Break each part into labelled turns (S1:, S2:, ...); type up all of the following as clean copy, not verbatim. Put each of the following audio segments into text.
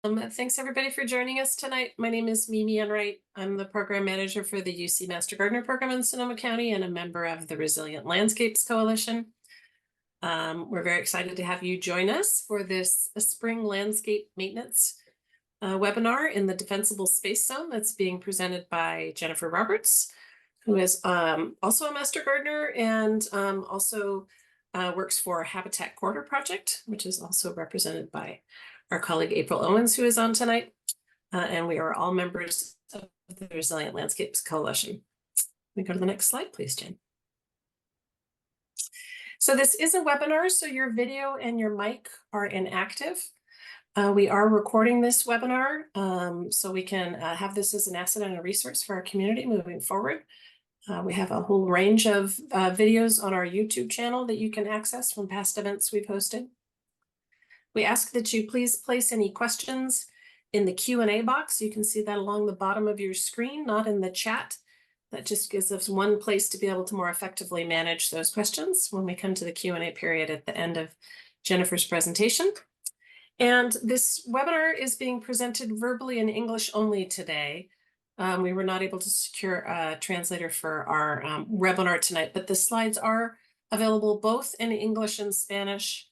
S1: Thanks everybody for joining us tonight. My name is Mimi Enright. I'm the program manager for the UC Master Gardener program in Sonoma County and a member of the Resilient Landscapes Coalition. We're very excited to have you join us for this spring landscape maintenance webinar in the Defensible Space Zone that's being presented by Jennifer Roberts, who is also a Master Gardener and also works for Habitat Corridor Project, which is also represented by our colleague April Owens, who is on tonight, and we are all members of the Resilient Landscapes Coalition. We go to the next slide, please, Jen. So this is a webinar, so your video and your mic are inactive. We are recording this webinar, so we can have this as an asset and a resource for our community moving forward. We have a whole range of videos on our YouTube channel that you can access from past events we've hosted. We ask that you please place any questions in the Q&A box. You can see that along the bottom of your screen, not in the chat. That just gives us one place to be able to more effectively manage those questions when we come to the Q&A period at the end of Jennifer's presentation. And this webinar is being presented verbally in English only today. We were not able to secure a translator for our webinar tonight, but the slides are available both in English and Spanish.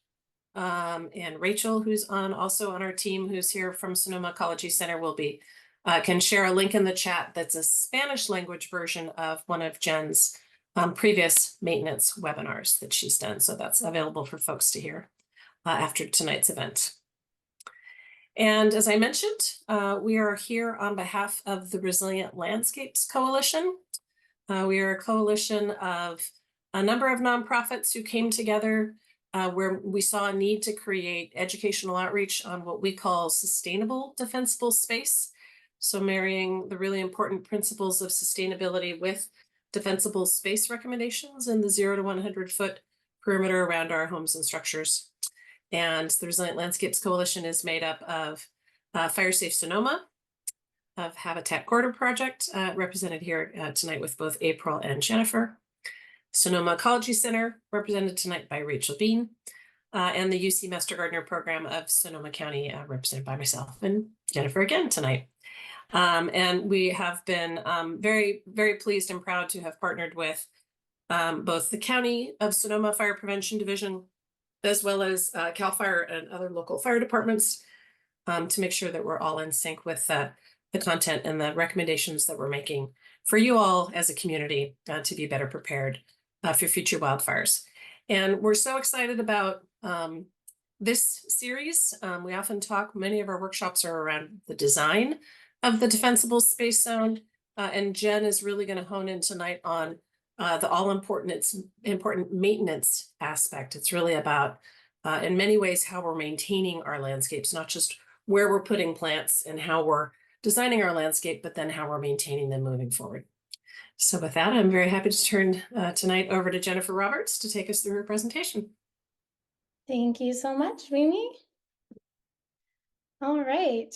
S1: And Rachel, who's also on our team, who's here from Sonoma Ecology Center, will be can share a link in the chat that's a Spanish language version of one of Jen's previous maintenance webinars that she's done. So that's available for folks to hear after tonight's event. And as I mentioned, we are here on behalf of the Resilient Landscapes Coalition. We are a coalition of a number of nonprofits who came together where we saw a need to create educational outreach on what we call sustainable defensible space. So marrying the really important principles of sustainability with defensible space recommendations in the 0 to 100 foot perimeter around our homes and structures. And the Resilient Landscapes Coalition is made up of Fire Safe Sonoma, of Habitat Corridor Project, represented here tonight with both April and Jennifer, Sonoma Ecology Center, represented tonight by Rachel Bean, and the UC Master Gardener program of Sonoma County, represented by myself and Jennifer again tonight. And we have been very, very pleased and proud to have partnered with both the County of Sonoma Fire Prevention Division, as well as CAL FIRE and other local fire departments to make sure that we're all in sync with the content and the recommendations that we're making for you all as a community to be better prepared for future wildfires. And we're so excited about this series. We often talk, many of our workshops are around the design of the defensible space zone. And Jen is really going to hone in tonight on the important maintenance aspect. It's really about, in many ways, how we're maintaining our landscapes, not just where we're putting plants and how we're designing our landscape, but then how we're maintaining them moving forward. So with that, I'm very happy to turn tonight over to Jennifer Roberts to take us through her presentation.
S2: Thank you so much, Mimi. All right.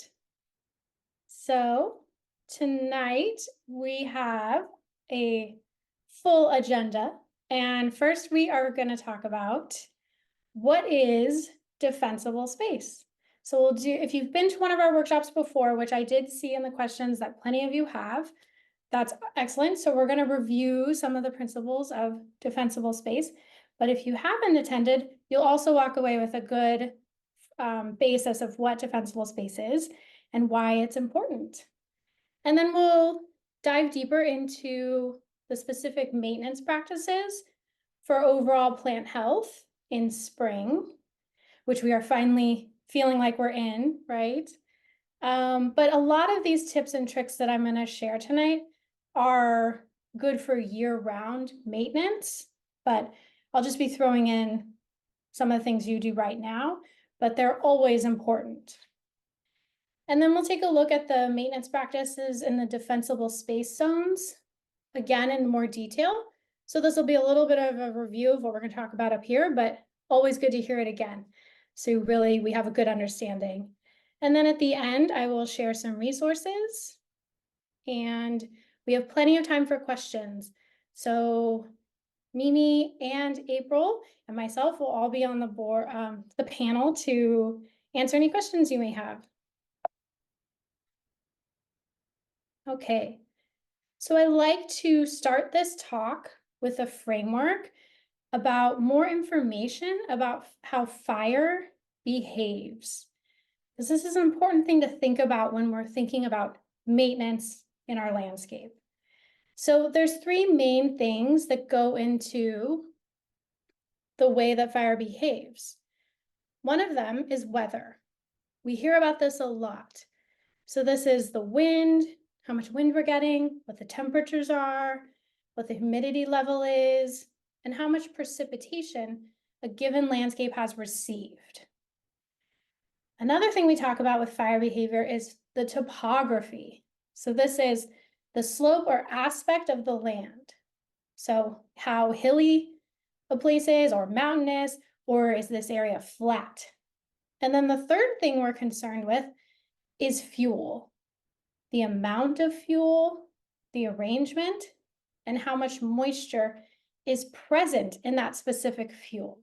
S2: So tonight we have a full agenda. And first we are going to talk about what is defensible space. So we'll do, if you've been to one of our workshops before, which I did see in the questions that plenty of you have, that's excellent. So we're going to review some of the principles of defensible space. But if you haven't attended, you'll also walk away with a good basis of what defensible space is and why it's important. And then we'll dive deeper into the specific maintenance practices for overall plant health in spring, which we are finally feeling like we're in, right? But a lot of these tips and tricks that I'm going to share tonight are good for year-round maintenance, but I'll just be throwing in some of the things you do right now, but they're always important. And then we'll take a look at the maintenance practices in the defensible space zones, again, in more detail. So this will be a little bit of a review of what we're going to talk about up here, but always good to hear it again. So really, we have a good understanding. And then at the end, I will share some resources, and we have plenty of time for questions. So Mimi and April and myself will all be on the board, the panel to answer any questions you may have. Okay, so I like to start this talk with a framework about more information about how fire behaves. Because this is an important thing to think about when we're thinking about maintenance in our landscape. So there's three main things that go into the way that fire behaves. One of them is weather. We hear about this a lot. So this is the wind, how much wind we're getting, what the temperatures are, what the humidity level is, and how much precipitation a given landscape has received. Another thing we talk about with fire behavior is the topography. So this is the slope or aspect of the land. So how hilly a place is, or mountainous, or is this area flat? And then the third thing we're concerned with is fuel. The amount of fuel, the arrangement, and how much moisture is present in that specific fuel.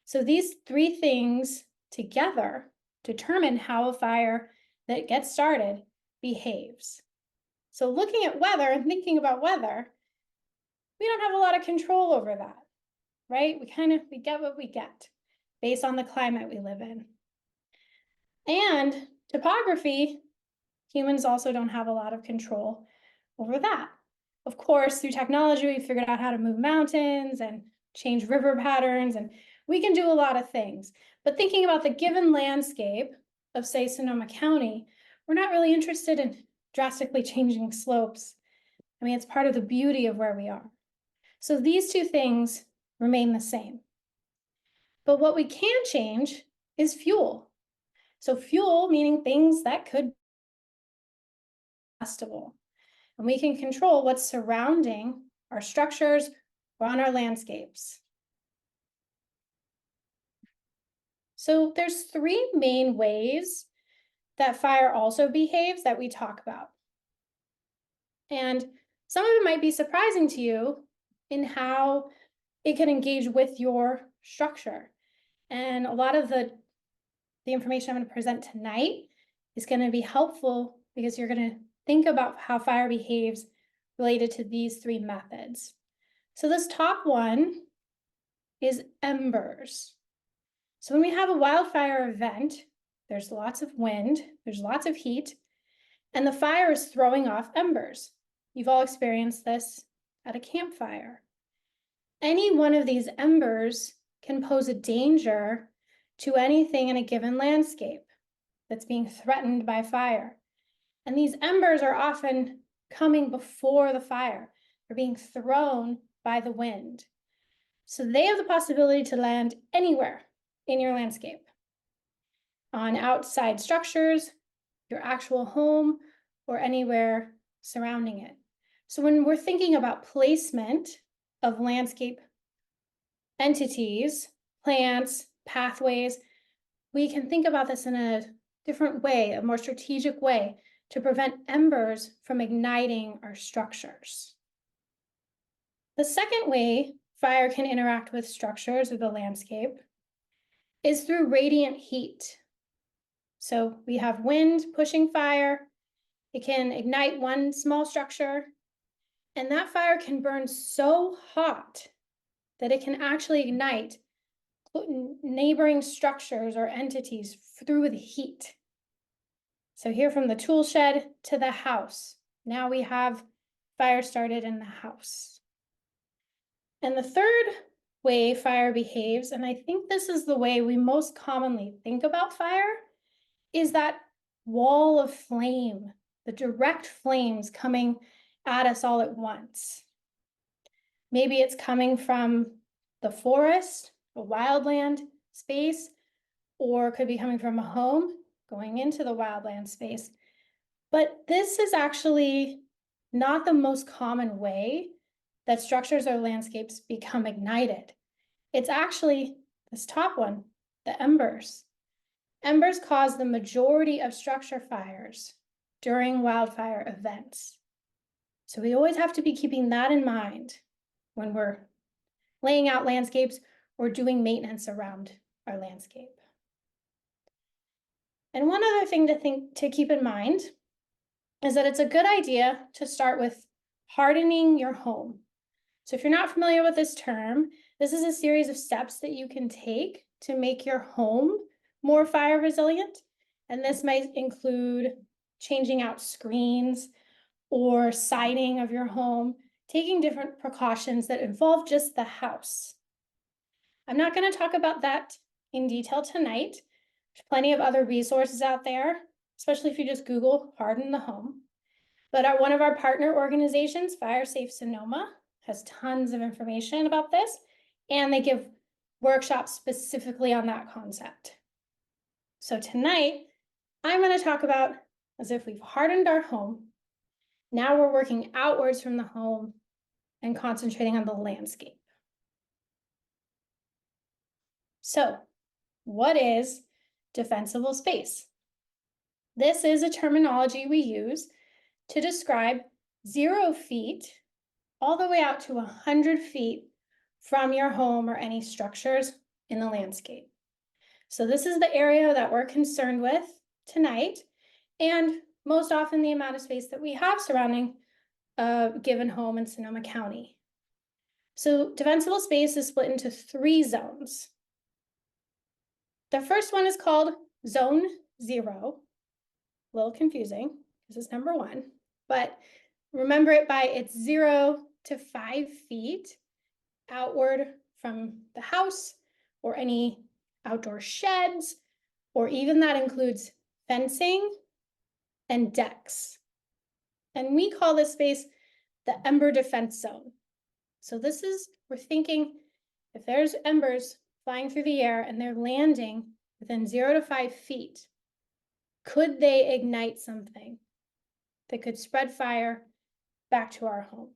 S2: So these three things together determine how a fire that gets started behaves. So looking at weather and thinking about weather, we don't have a lot of control over that, right? We get what we get based on the climate we live in. And topography, humans also don't have a lot of control over that. Of course, through technology, we figured out how to move mountains and change river patterns, and we can do a lot of things. But thinking about the given landscape of, say, Sonoma County, we're not really interested in drastically changing slopes. I mean, it's part of the beauty of where we are. So these two things remain the same. But what we can change is fuel. So fuel meaning things that could be combustible. And we can control what's surrounding our structures or on our landscapes. So there's three main ways that fire also behaves that we talk about. And some of it might be surprising to you in how it can engage with your structure. And a lot of the information I'm going to present tonight is going to be helpful because you're going to think about how fire behaves related to these three methods. So this top one is embers. So when we have a wildfire event, there's lots of wind, there's lots of heat, and the fire is throwing off embers. You've all experienced this at a campfire. Any one of these embers can pose a danger to anything in a given landscape that's being threatened by fire. And these embers are often coming before the fire. They're being thrown by the wind. So they have the possibility to land anywhere in your landscape, on outside structures, your actual home, or anywhere surrounding it. So when we're thinking about placement of landscape entities, plants, pathways, we can think about this in a different way, a more strategic way, to prevent embers from igniting our structures. The second way fire can interact with structures or the landscape is through radiant heat. So we have wind pushing fire. It can ignite one small structure, and that fire can burn so hot that it can actually ignite neighboring structures or entities through the heat. So here from the tool shed to the house, now we have fire started in the house. And the third way fire behaves, and I think this is the way we most commonly think about fire, is that wall of flame, the direct flames coming at us all at once. Maybe it's coming from the forest, a wildland space, or it could be coming from a home going into the wildland space. But this is actually not the most common way that structures or landscapes become ignited. It's actually this top one, the embers. Embers cause the majority of structure fires during wildfire events. So we always have to be keeping that in mind when we're laying out landscapes or doing maintenance around our landscape. And one other thing to keep in mind is that it's a good idea to start with hardening your home. So if you're not familiar with this term, this is a series of steps that you can take to make your home more fire resilient. And this might include changing out screens or siding of your home, taking different precautions that involve just the house. I'm not going to talk about that in detail tonight. There's plenty of other resources out there, especially if you just Google harden the home. But one of our partner organizations, Fire Safe Sonoma, has tons of information about this, and they give workshops specifically on that concept. So tonight, I'm going to talk about as if we've hardened our home. Now we're working outwards from the home and concentrating on the landscape. So, what is defensible space? This is a terminology we use to describe 0 feet all the way out to 100 feet from your home or any structures in the landscape. So this is the area that we're concerned with tonight, and most often the amount of space that we have surrounding a given home in Sonoma County. So defensible space is split into 3 zones. The first one is called Zone 0. A little confusing, this is number 1, but remember it by it's 0 to 5 feet outward from the house or any outdoor sheds, or even that includes fencing and decks. And we call this space the ember defense zone. So this is, we're thinking if there's embers flying through the air and they're landing within 0 to 5 feet, could they ignite something that could spread fire back to our home?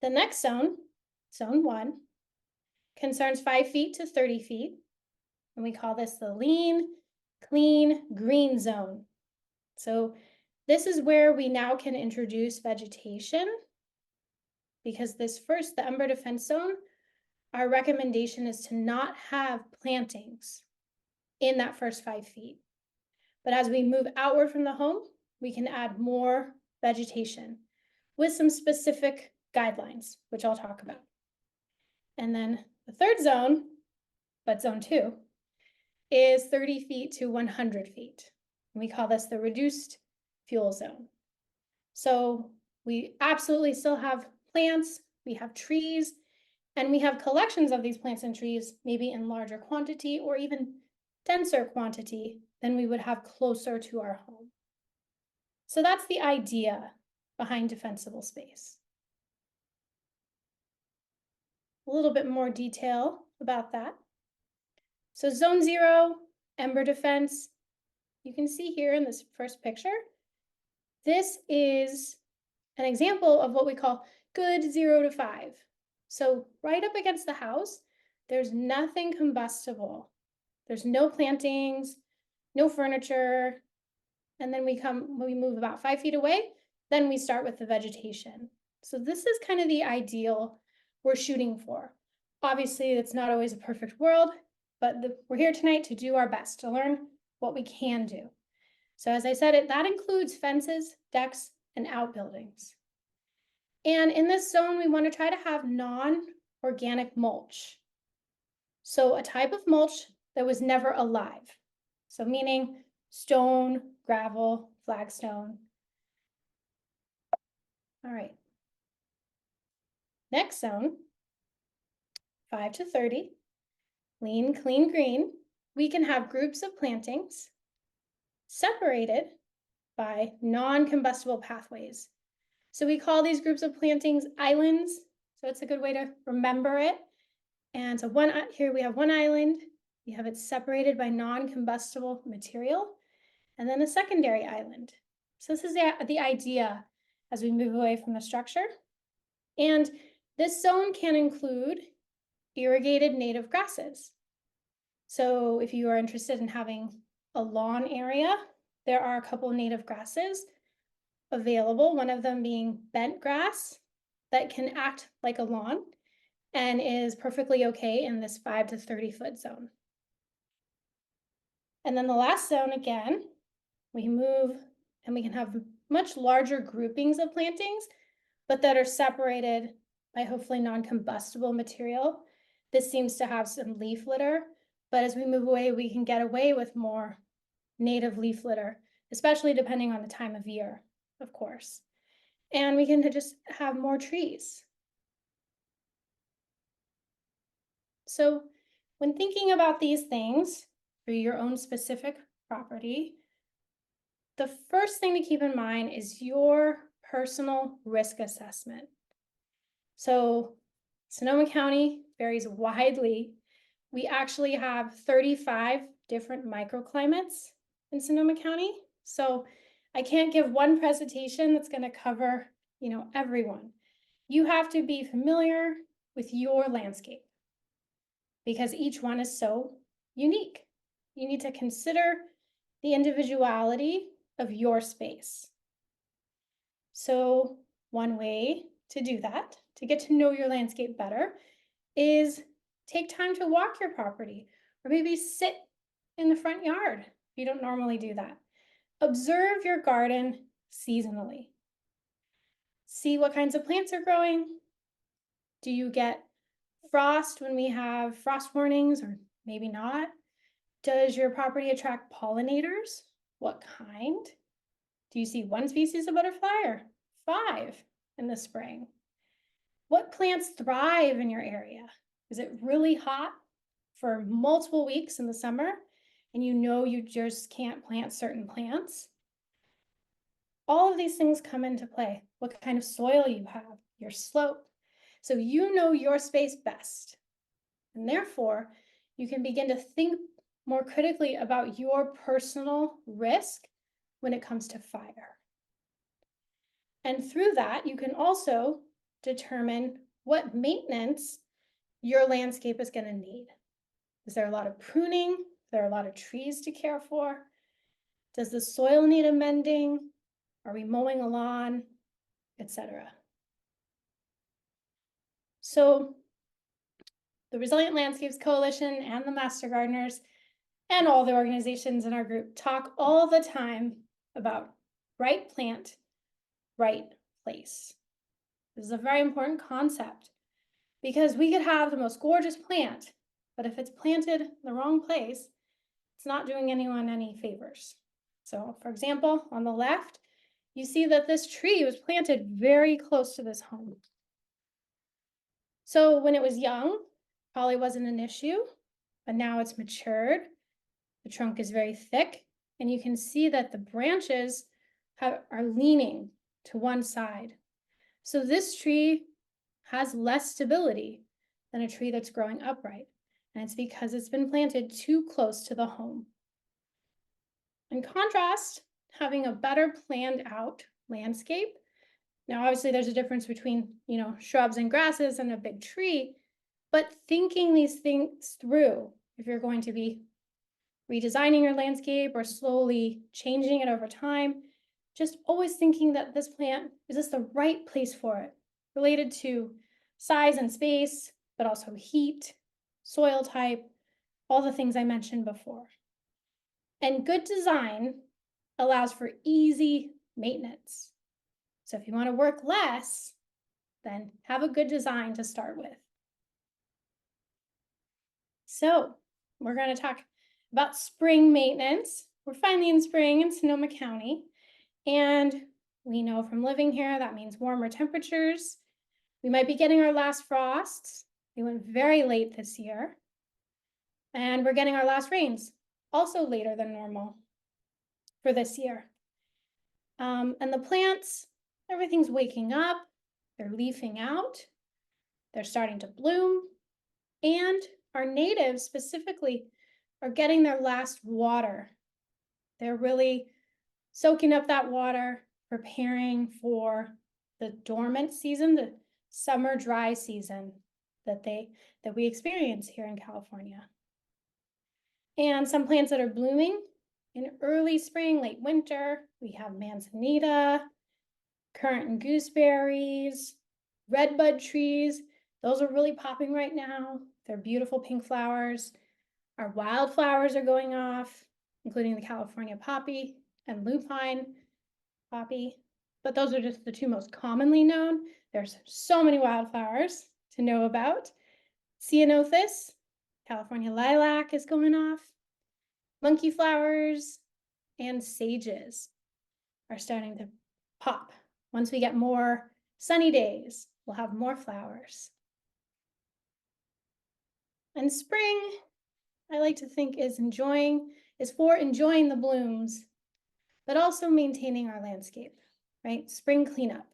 S2: The next zone, zone 1, concerns 5 feet to 30 feet, and we call this the lean, clean, green zone. So this is where we now can introduce vegetation, because this first, the ember defense zone, our recommendation is to not have plantings in that first 5 feet. But as we move outward from the home, we can add more vegetation with some specific guidelines, which I'll talk about. And then the third zone, but zone 2, is 30 feet to 100 feet. And we call this the reduced fuel zone. So we absolutely still have plants, we have trees, and we have collections of these plants and trees, maybe in larger quantity or even denser quantity than we would have closer to our home. So that's the idea behind defensible space. A little bit more detail about that. So zone 0, ember defense, you can see here in this first picture, this is an example of what we call good 0 to 5. So right up against the house, there's nothing combustible. There's no plantings, no furniture. And then we move about 5 feet away, then we start with the vegetation. So this is kind of the ideal we're shooting for. Obviously, it's not always a perfect world, but we're here tonight to do our best, to learn what we can do. So as I said, that includes fences, decks, and outbuildings. And in this zone, we want to try to have non-organic mulch. So a type of mulch that was never alive. So meaning stone, gravel, flagstone. All right. Next zone, 5 to 30, lean, clean, green. We can have groups of plantings separated by non-combustible pathways. So we call these groups of plantings islands. So it's a good way to remember it. And so here we have one island. We have it separated by non-combustible material, and then a secondary island. So this is the idea as we move away from the structure. And this zone can include irrigated native grasses. So if you are interested in having a lawn area, there are a couple of native grasses available, one of them being bent grass that can act like a lawn and is perfectly okay in this 5 to 30 foot zone. And then the last zone again we move and we can have much larger groupings of plantings, but that are separated by hopefully non-combustible material. This seems to have some leaf litter, but as we move away, we can get away with more native leaf litter, especially depending on the time of year, of course. And we can just have more trees. So when thinking about these things for your own specific property, the first thing to keep in mind is your personal risk assessment. So Sonoma County varies widely. We actually have 35 different microclimates in Sonoma County. So I can't give one presentation that's going to cover, everyone. You have to be familiar with your landscape because each one is so unique. You need to consider the individuality of your space. So one way to do that, to get to know your landscape better, is take time to walk your property or maybe sit in the front yard if you don't normally do that. Observe your garden seasonally. See what kinds of plants are growing. Do you get frost when we have frost warnings or maybe not? Does your property attract pollinators? What kind? Do you see one species of butterfly or 5 in the spring? What plants thrive in your area? Is it really hot for multiple weeks in the summer and you just can't plant certain plants? All of these things come into play. What kind of soil you have, your slope. So you know your space best. And therefore, you can begin to think more critically about your personal risk when it comes to fire. And through that, you can also determine what maintenance your landscape is going to need. Is there a lot of pruning? Is there a lot of trees to care for? Does the soil need amending? Are we mowing a lawn, etc.? So the Resilient Landscapes Coalition and the Master Gardeners and all the organizations in our group talk all the time about right plant, right place. This is a very important concept because we could have the most gorgeous plant, but if it's planted in the wrong place, it's not doing anyone any favors. So for example, on the left, you see that this tree was planted very close to this home. So when it was young, probably wasn't an issue, but now it's matured. The trunk is very thick, and you can see that the branches are leaning to one side. So this tree has less stability than a tree that's growing upright, and it's because it's been planted too close to the home. In contrast, having a better planned out landscape. Now, obviously there's a difference between, shrubs and grasses and a big tree, but thinking these things through, if you're going to be redesigning your landscape or slowly changing it over time, just always thinking that this plant, is this the right place for it? Related to size and space, but also heat, soil type, all the things I mentioned before. And good design allows for easy maintenance. So if you want to work less, then have a good design to start with. So we're going to talk about spring maintenance. We're finally in spring in Sonoma County, and we know from living here that means warmer temperatures. We might be getting our last frosts. They went very late this year. And we're getting our last rains, also later than normal for this year. And the plants, everything's waking up, they're leafing out, they're starting to bloom, and our natives specifically are getting their last water. They're really soaking up that water, preparing for the dormant season, the summer dry season that we experience here in California. And some plants that are blooming in early spring, late winter, we have manzanita, currant and gooseberries, redbud trees. Those are really popping right now. They're beautiful pink flowers. Our wildflowers are going off, including the California poppy. and lupine, poppy. But those are just the two most commonly known. There's so many wildflowers to know about. Ceanothus, California lilac is going off. Monkey flowers and sages are starting to pop. Once we get more sunny days, we'll have more flowers. And spring, I like to think is for enjoying the blooms, but also maintaining our landscape, right? Spring cleanup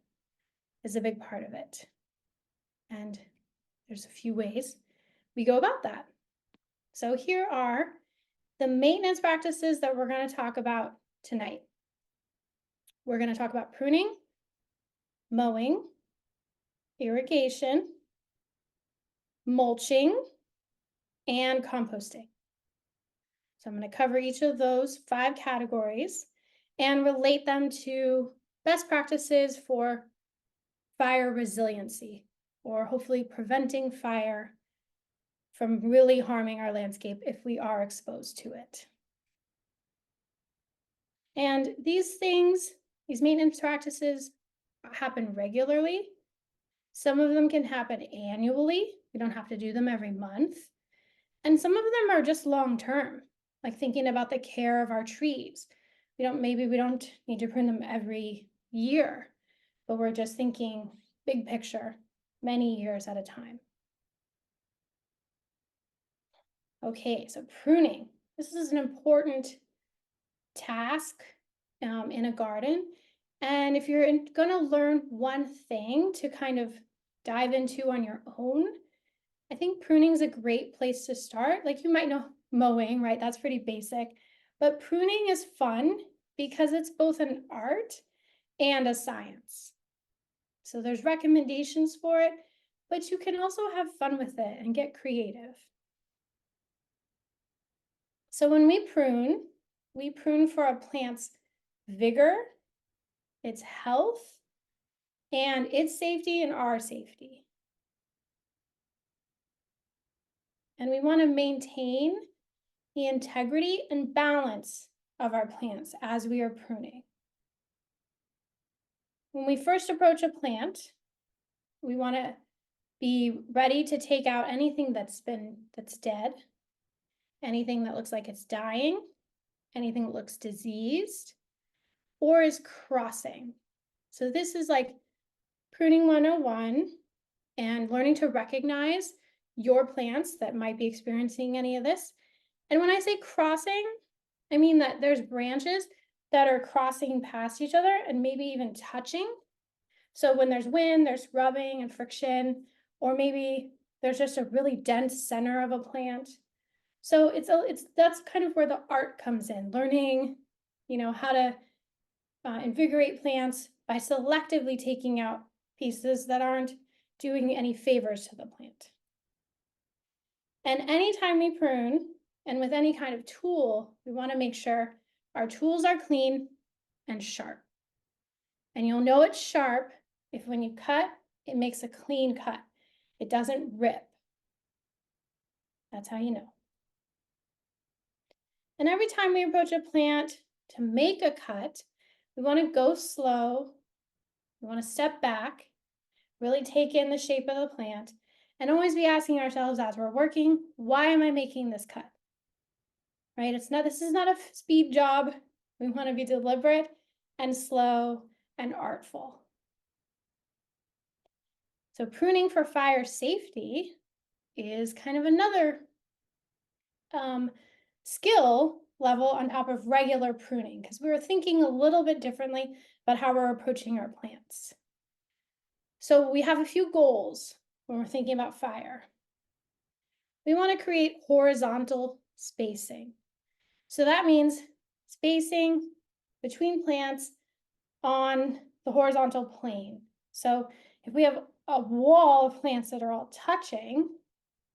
S2: is a big part of it. And there's a few ways we go about that. So here are the maintenance practices that we're going to talk about tonight. We're going to talk about pruning, mowing, irrigation, mulching, and composting. So I'm going to cover each of those 5 categories and relate them to best practices for fire resiliency, or hopefully preventing fire from really harming our landscape if we are exposed to it. And these maintenance practices happen regularly. Some of them can happen annually. We don't have to do them every month. And some of them are just long-term, like thinking about the care of our trees. Maybe we don't need to prune them every year, but we're just thinking big picture, many years at a time. Okay, so pruning. This is an important task in a garden. And if you're going to learn one thing to kind of dive into on your own, I think pruning is a great place to start. Like, you might know mowing, right? That's pretty basic. But pruning is fun because it's both an art and a science. So there's recommendations for it, but you can also have fun with it and get creative. So when we prune for a plant's vigor, its health, and its safety and our safety. And we want to maintain the integrity and balance of our plants as we are pruning. When we first approach a plant, we want to be ready to take out anything that's dead, anything that looks like it's dying, anything that looks diseased, or is crossing. So this is like pruning 101 and learning to recognize your plants that might be experiencing any of this. And when I say crossing, I mean that there's branches that are crossing past each other and maybe even touching. So when there's wind, there's rubbing and friction, or maybe there's just a really dense center of a plant. So that's kind of where the art comes in, learning, how to invigorate plants by selectively taking out pieces that aren't doing any favors to the plant. And anytime we prune, and with any kind of tool, we want to make sure our tools are clean and sharp. And you'll know it's sharp if when you cut, it makes a clean cut. It doesn't rip. That's how you know. And every time we approach a plant to make a cut, we want to go slow. We want to step back, really take in the shape of the plant, and always be asking ourselves as we're working, why am I making this cut? Right? This is not a speed job. We want to be deliberate and slow and artful. So pruning for fire safety is kind of another skill level on top of regular pruning, because we were thinking a little bit differently about how we're approaching our plants. So we have a few goals when we're thinking about fire. We want to create horizontal spacing. So that means spacing between plants on the horizontal plane. So if we have a wall of plants that are all touching,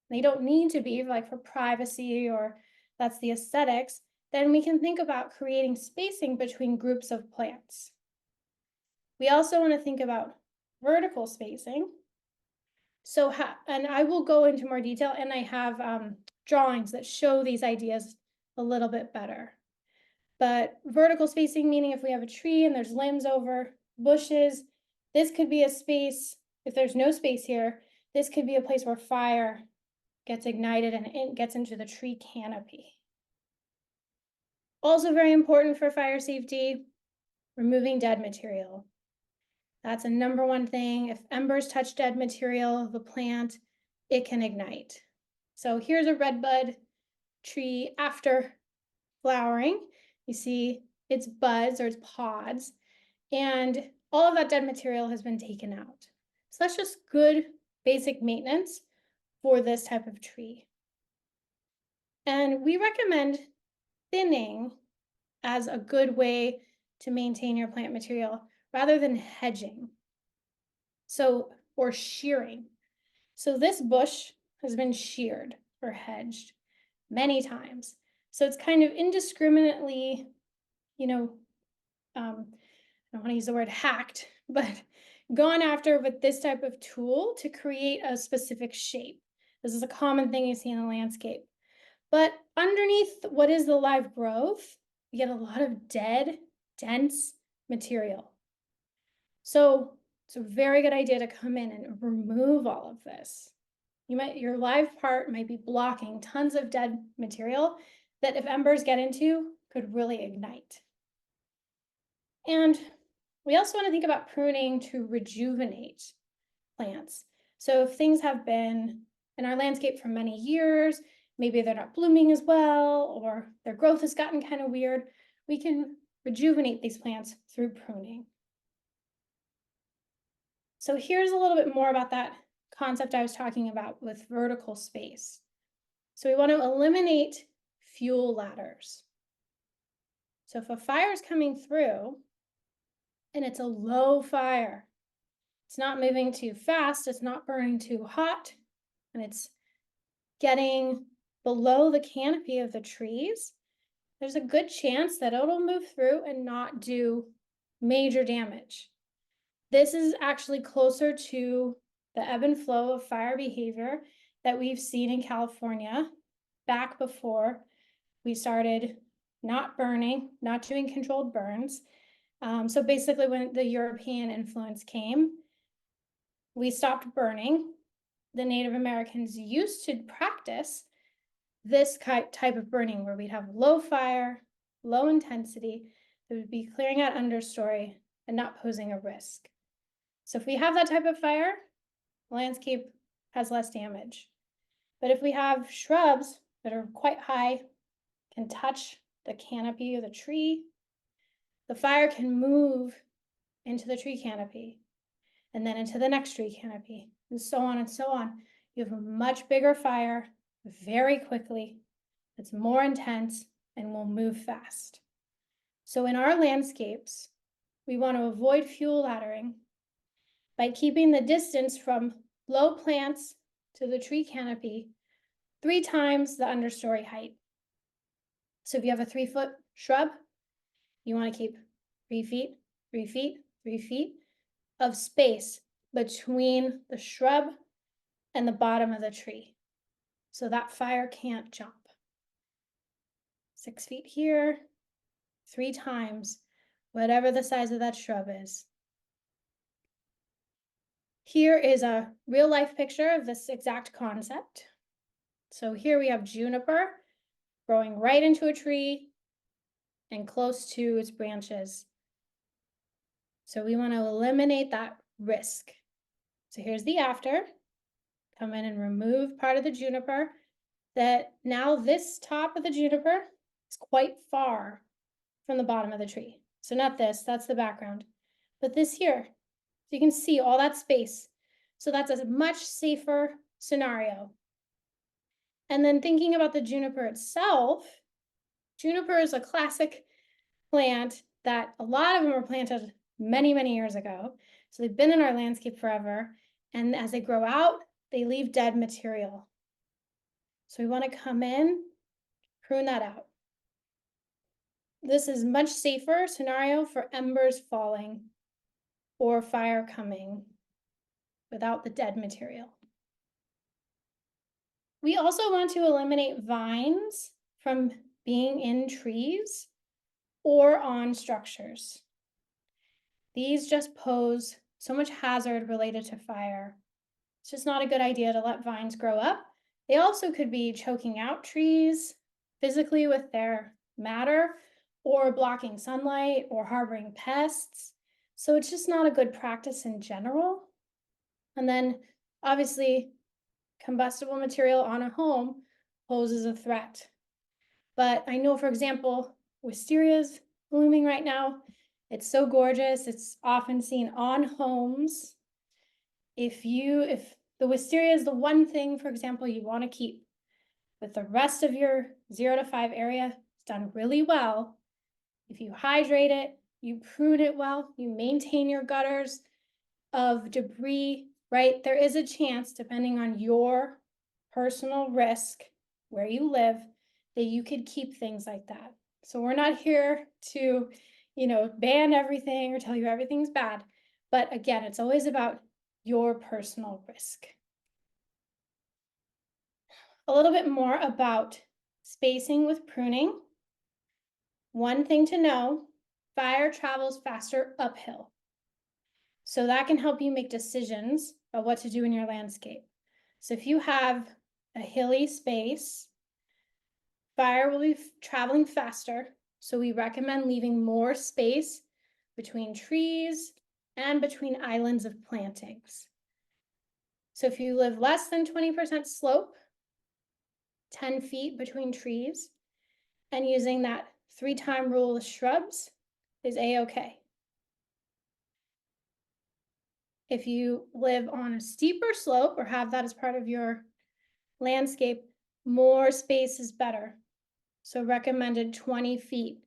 S2: they don't need to be, like, for privacy, or that's the aesthetics, then we can think about creating spacing between groups of plants. We also want to think about vertical spacing. So, and I will go into more detail, and I have drawings that show these ideas a little bit better. But vertical spacing, meaning if we have a tree and there's limbs over bushes, this could be a space. If there's no space here, this could be a place where fire gets ignited and it gets into the tree canopy. Also very important for fire safety, removing dead material. That's a number one thing. If embers touch dead material of a plant, it can ignite. So here's a redbud tree after flowering. You see its buds or its pods, and all of that dead material has been taken out. So that's just good basic maintenance for this type of tree. And we recommend thinning as a good way to maintain your plant material rather than hedging. So, or shearing. So this bush has been sheared or hedged many times. So it's kind of indiscriminately, I don't want to use the word hacked, but gone after with this type of tool to create a specific shape. This is a common thing you see in the landscape. But underneath what is the live growth, you get a lot of dead, dense material. So it's a very good idea to come in and remove all of this. Your live part might be blocking tons of dead material that if embers get into could really ignite. And we also want to think about pruning to rejuvenate plants. So if things have been in our landscape for many years, maybe they're not blooming as well, or their growth has gotten kind of weird, we can rejuvenate these plants through pruning. So here's a little bit more about that concept I was talking about with vertical space. So we want to eliminate fuel ladders. So if a fire is coming through and it's a low fire, it's not moving too fast, it's not burning too hot, and it's getting below the canopy of the trees, there's a good chance that it'll move through and not do major damage. This is actually closer to the ebb and flow of fire behavior that we've seen in California back before we started not burning, not doing controlled burns. So basically when the European influence came, we stopped burning. The Native Americans used to practice this type of burning where we'd have low fire, low intensity, that would be clearing out understory and not posing a risk. So if we have that type of fire, the landscape has less damage. But if we have shrubs that are quite high, can touch the canopy of the tree, the fire can move into the tree canopy and then into the next tree canopy and so on and so on. You have a much bigger fire very quickly. It's more intense and will move fast. So in our landscapes, we want to avoid fuel laddering by keeping the distance from low plants to the tree canopy 3 times the understory height. So if you have a 3-foot shrub, you want to keep 3 feet, 3 feet, 3 feet of space between the shrub and the bottom of the tree, so that fire can't jump. 6 feet here, 3 times, whatever the size of that shrub is. Here is a real life picture of this exact concept. So here we have juniper growing right into a tree and close to its branches. So we want to eliminate that risk. So here's the after. Come in and remove part of the juniper. That now this top of the juniper is quite far from the bottom of the tree. So not this, that's the background, but this here. So you can see all that space. So that's a much safer scenario. And then thinking about the juniper itself, juniper is a classic plant that a lot of them were planted many, many years ago. So they've been in our landscape forever. And as they grow out, they leave dead material. So we want to come in, prune that out. This is much safer scenario for embers falling or fire coming without the dead material. We also want to eliminate vines from being in trees. or on structures. These just pose so much hazard related to fire. It's just not a good idea to let vines grow up. They also could be choking out trees physically with their matter, or blocking sunlight, or harboring pests. So it's just not a good practice in general. And then obviously, combustible material on a home poses a threat. But I know, for example, wisteria's blooming right now. It's so gorgeous. It's often seen on homes. If the wisteria is the one thing, for example, you want to keep, but the rest of your 0 to 5 area is done really well. If you hydrate it, you prune it well, you maintain your gutters of debris, right? There is a chance, depending on your personal risk, where you live, that you could keep things like that. So we're not here to, ban everything or tell you everything's bad. But again, it's always about your personal risk. A little bit more about spacing with pruning. One thing to know, fire travels faster uphill. So that can help you make decisions about what to do in your landscape. So if you have a hilly space, fire will be traveling faster. So we recommend leaving more space between trees and between islands of plantings. So if you live less than 20% slope, 10 feet between trees, and using that 3-time rule with shrubs is a-okay. If you live on a steeper slope or have that as part of your landscape, more space is better. So recommended 20 feet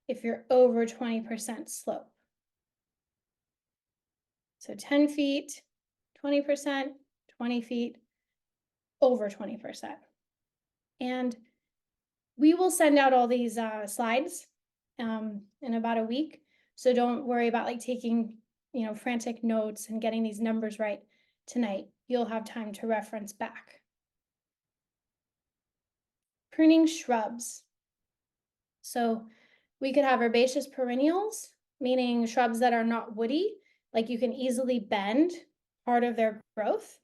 S2: if you're over 20% slope. So 10 feet, 20%, 20 feet, over 20%. And we will send out all these slides in about a week. So don't worry about taking frantic notes and getting these numbers right tonight. You'll have time to reference back. Pruning shrubs. So we could have herbaceous perennials, meaning shrubs that are not woody, like you can easily bend part of their growth,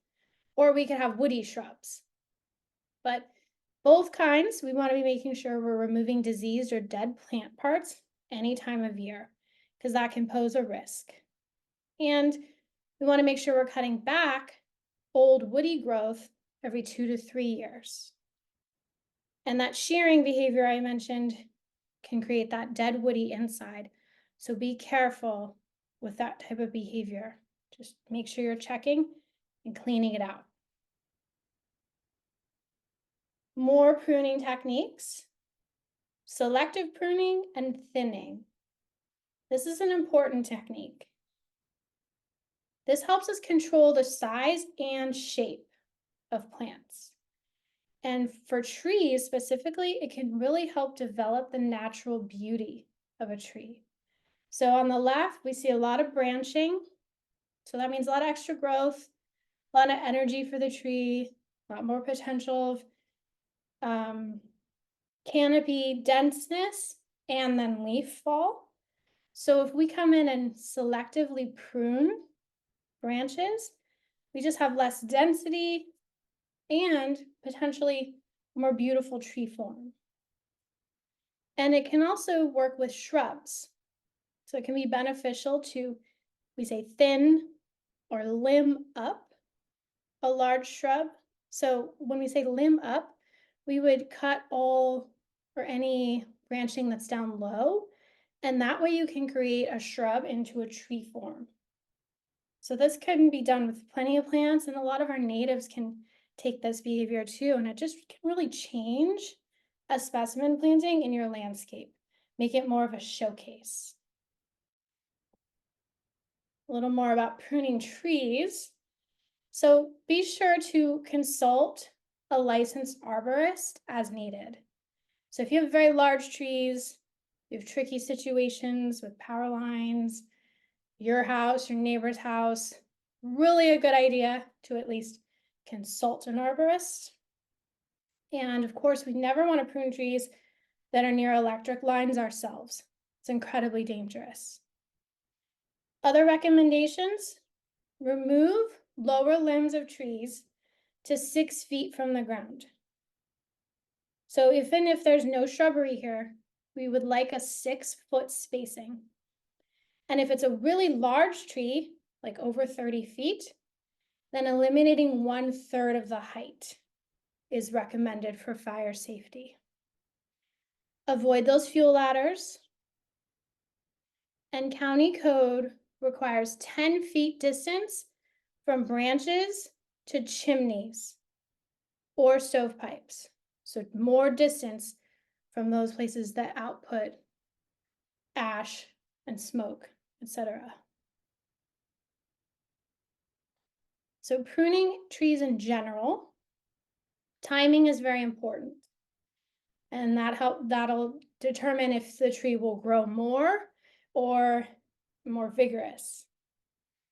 S2: or we could have woody shrubs. But both kinds, we want to be making sure we're removing diseased or dead plant parts any time of year, because that can pose a risk. And we want to make sure we're cutting back old woody growth every 2 to 3 years. And that shearing behavior I mentioned can create that dead woody inside. So be careful with that type of behavior. Just make sure you're checking and cleaning it out. More pruning techniques: selective pruning and thinning. This is an important technique. This helps us control the size and shape of plants. And for trees specifically, it can really help develop the natural beauty of a tree. So on the left, we see a lot of branching. So that means a lot of extra growth, a lot of energy for the tree, a lot more potential of canopy denseness, and then leaf fall. So if we come in and selectively prune branches, we just have less density and potentially more beautiful tree form. And it can also work with shrubs. So it can be beneficial to, we say, thin or limb up a large shrub. So when we say limb up, we would cut all or any branching that's down low, and that way you can create a shrub into a tree form. So this can be done with plenty of plants, and a lot of our natives can take this behavior too, and it just can really change a specimen planting in your landscape, make it more of a showcase. A little more about pruning trees. So be sure to consult a licensed arborist as needed. So if you have very large trees, you have tricky situations with power lines, your house, your neighbor's house, really a good idea to at least consult an arborist. And of course, we never want to prune trees that are near electric lines ourselves. It's incredibly dangerous. Other recommendations: remove lower limbs of trees to 6 feet from the ground. So even if there's no shrubbery here, we would like a 6-foot spacing. And if it's a really large tree, like over 30 feet, then eliminating 1/3 of the height is recommended for fire safety. Avoid those fuel ladders. And county code requires 10 feet distance from branches to chimneys or stovepipes. So more distance from those places that output ash and smoke, etc. So pruning trees in general, timing is very important. And that'll determine if the tree will grow more or more vigorous.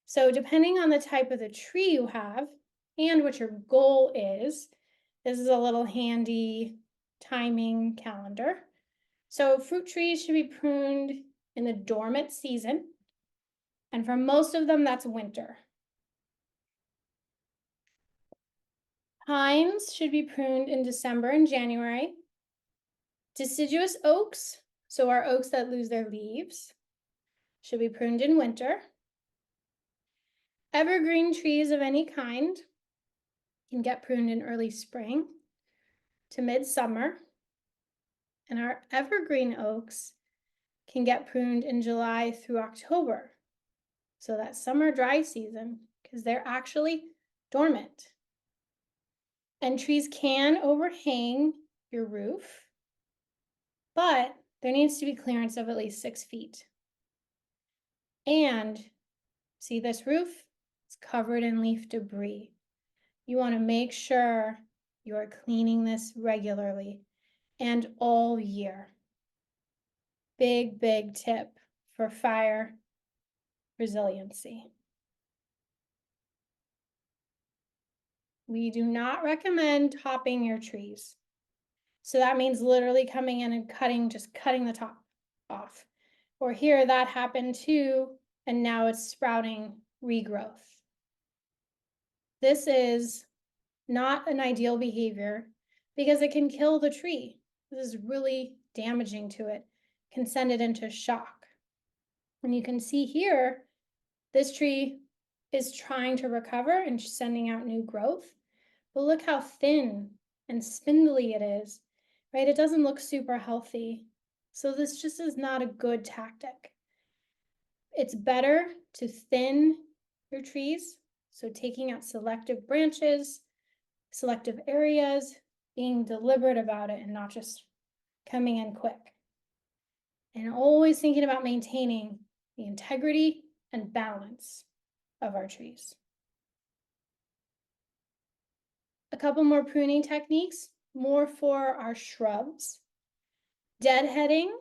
S2: So depending on the type of the tree you have and what your goal is, this is a little handy timing calendar. So fruit trees should be pruned in the dormant season. And for most of them, that's winter. Pines should be pruned in December and January. Deciduous oaks, so our oaks that lose their leaves, should be pruned in winter. Evergreen trees of any kind can get pruned in early spring to midsummer. And our evergreen oaks can get pruned in July through October. So that summer dry season, because they're actually dormant. And trees can overhang your roof, but there needs to be clearance of at least 6 feet. And see this roof? It's covered in leaf debris. You want to make sure you are cleaning this regularly and all year. Big, big tip for fire resiliency. We do not recommend topping your trees. So that means literally coming in and just cutting the top off. Or here that happened too, and now it's sprouting regrowth. This is not an ideal behavior because it can kill the tree. This is really damaging to it, can send it into shock. And you can see here, this tree is trying to recover and sending out new growth. But look how thin and spindly it is, right? It doesn't look super healthy. So this just is not a good tactic. It's better to thin your trees. So taking out selective branches, selective areas, being deliberate about it and not just coming in quick. And always thinking about maintaining the integrity and balance of our trees. A couple more pruning techniques, more for our shrubs. Deadheading,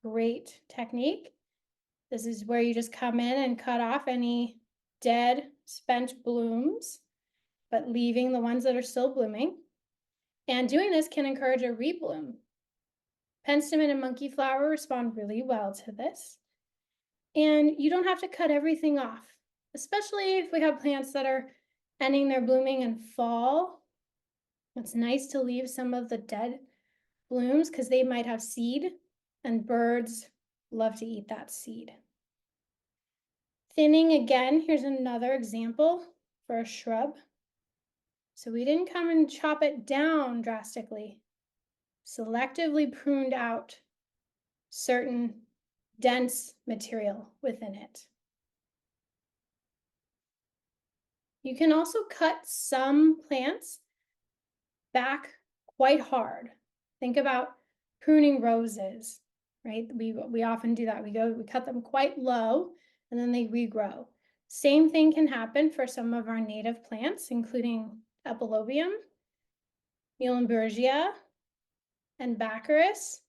S2: great technique. This is where you just come in and cut off any dead, spent blooms, but leaving the ones that are still blooming. And doing this can encourage a rebloom. Penstemon and monkeyflower respond really well to this. And you don't have to cut everything off, especially if we have plants that are ending their blooming in fall. It's nice to leave some of the dead blooms because they might have seed and birds love to eat that seed. Thinning again, here's another example for a shrub. So we didn't come and chop it down drastically, selectively pruned out certain dense material within it. You can also cut some plants back quite hard. Think about pruning roses, right? We often do that. We cut them quite low and then they regrow. Same thing can happen for some of our native plants, including epilobium, muhlenbergia, and baccharis,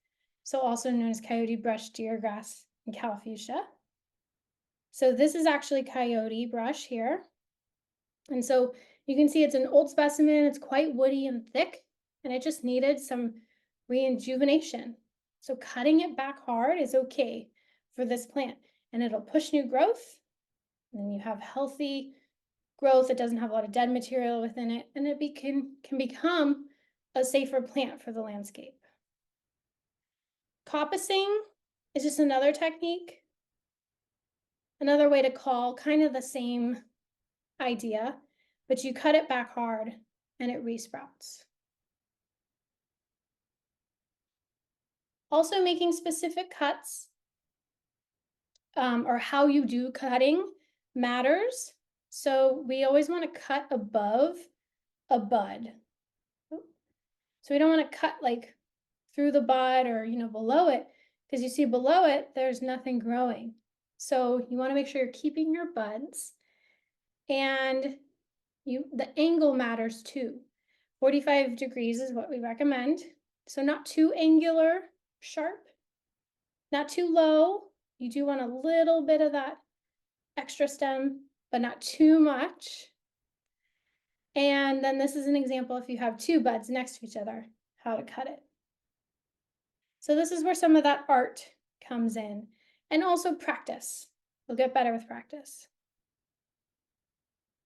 S2: so also known as coyote brush, deergrass, and calafuchsia. So this is actually coyote brush here. And so you can see it's an old specimen, it's quite woody and thick, and it just needed some rejuvenation. So cutting it back hard is okay for this plant, and it'll push new growth. And then you have healthy growth that doesn't have a lot of dead material within it, and it can become a safer plant for the landscape. Coppicing is just another technique, another way to call kind of the same idea, but you cut it back hard and it resprouts. Also, making specific cuts or how you do cutting matters. So we always want to cut above a bud. So we don't want to cut like through the bud or, below it, because you see below it, there's nothing growing. So you want to make sure you're keeping your buds, and the angle matters too. 45 degrees is what we recommend. So not too angular, sharp, not too low. You do want a little bit of that extra stem, but not too much. And then this is an example if you have two buds next to each other, how to cut it. So this is where some of that art comes in, and also practice. You'll get better with practice.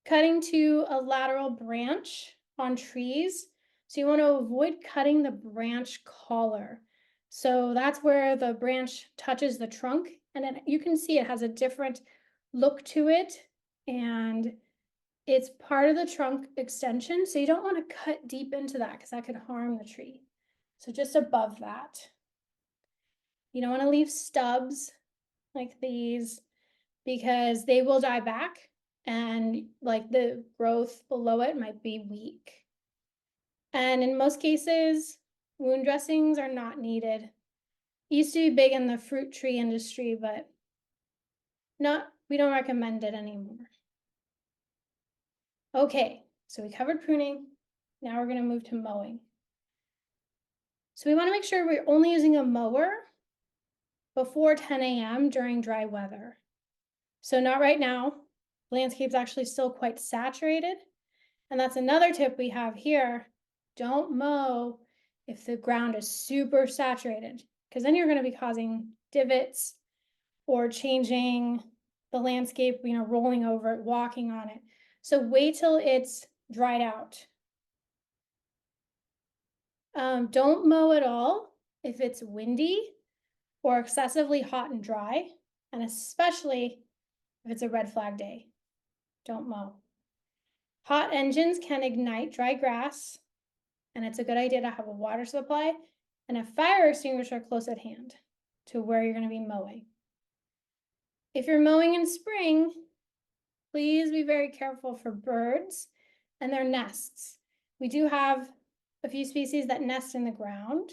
S2: Cutting to a lateral branch on trees. So you want to avoid cutting the branch collar. So that's where the branch touches the trunk, and you can see it has a different look to it, and it's part of the trunk extension. So you don't want to cut deep into that because that could harm the tree. So just above that. You don't want to leave stubs like these because they will die back, and like the growth below it might be weak. And in most cases, wound dressings are not needed. It used to be big in the fruit tree industry, but we don't recommend it anymore. Okay, so we covered pruning. Now we're going to move to mowing. So we want to make sure we're only using a mower before 10 a.m. during dry weather. So not right now. Landscape's actually still quite saturated. And that's another tip we have here. Don't mow if the ground is super saturated, because then you're going to be causing divots or changing the landscape, rolling over it, walking on it. So wait till it's dried out. Don't mow at all if it's windy or excessively hot and dry, and especially if it's a red flag day. Don't mow. Hot engines can ignite dry grass, and it's a good idea to have a water supply and a fire extinguisher close at hand to where you're going to be mowing. If you're mowing in spring, please be very careful for birds and their nests. We do have a few species that nest in the ground,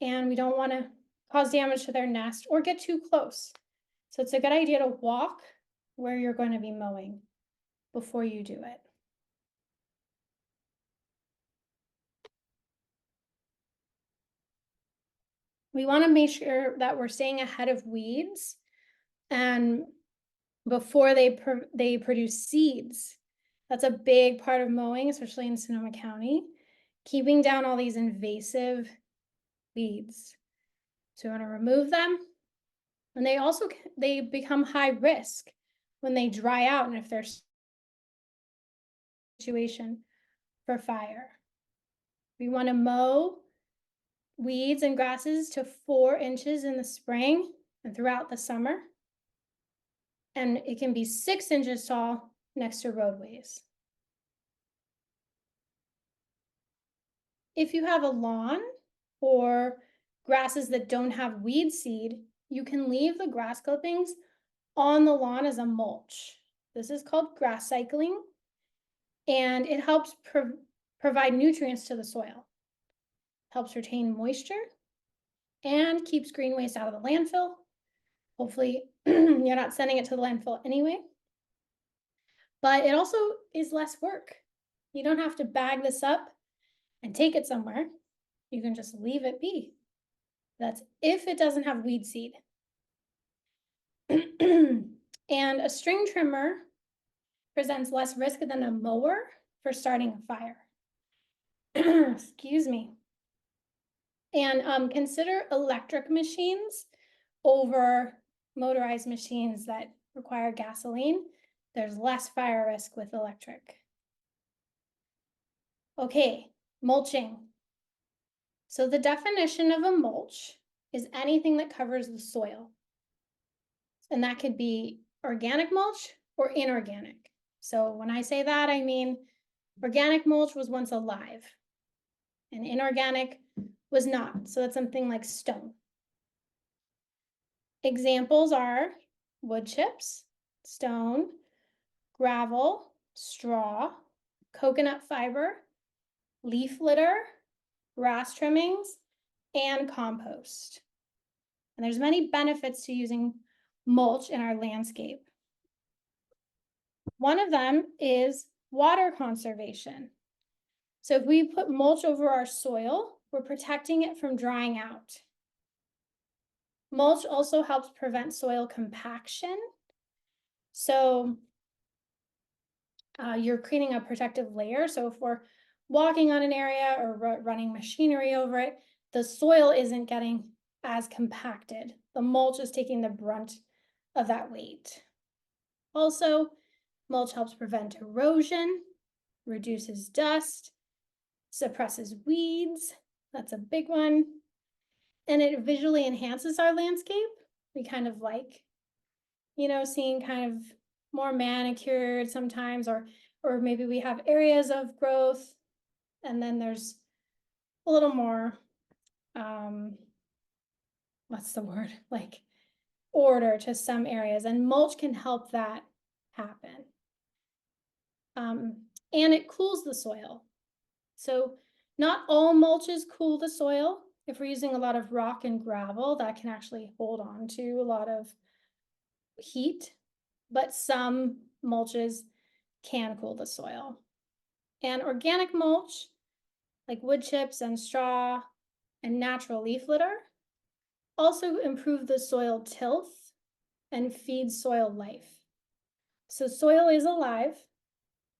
S2: and we don't want to cause damage to their nest or get too close. So it's a good idea to walk where you're going to be mowing before you do it. We want to make sure that we're staying ahead of weeds and before they produce seeds. That's a big part of mowing, especially in Sonoma County, keeping down all these invasive weeds. So we want to remove them. And they become high risk when they dry out and if there's situation for fire. We want to mow weeds and grasses to 4 inches in the spring and throughout the summer. And it can be 6 inches tall next to roadways. If you have a lawn or grasses that don't have weed seed, you can leave the grass clippings on the lawn as a mulch. This is called grass cycling, and it helps provide nutrients to the soil, helps retain moisture, and keeps green waste out of the landfill. Hopefully, you're not sending it to the landfill anyway. But it also is less work. You don't have to bag this up and take it somewhere. You can just leave it be. That's if it doesn't have weed seed. And a string trimmer presents less risk than a mower for starting a fire. Excuse me. And consider electric machines over motorized machines that require gasoline. There's less fire risk with electric. Okay, mulching. So the definition of a mulch is anything that covers the soil. And that could be organic mulch or inorganic. So when I say that, I mean organic mulch was once alive and inorganic was not. So that's something like stone. Examples are wood chips, stone, gravel, straw, coconut fiber, leaf litter, grass trimmings, and compost. And there's many benefits to using mulch in our landscape. One of them is water conservation. So if we put mulch over our soil, we're protecting it from drying out. Mulch also helps prevent soil compaction. So you're creating a protective layer. So if we're walking on an area or running machinery over it, the soil isn't getting as compacted. The mulch is taking the brunt of that weight. Also, mulch helps prevent erosion, reduces dust, suppresses weeds. That's a big one. And it visually enhances our landscape. We kind of like, seeing kind of more manicured sometimes, or maybe we have areas of growth and then there's a little more, what's the word? Like order to some areas, and mulch can help that happen. And it cools the soil. So not all mulches cool the soil. If we're using a lot of rock and gravel, that can actually hold on to a lot of heat, but some mulches can cool the soil. And organic mulch, like wood chips and straw and natural leaf litter, also improve the soil tilth and feed soil life. So soil is alive,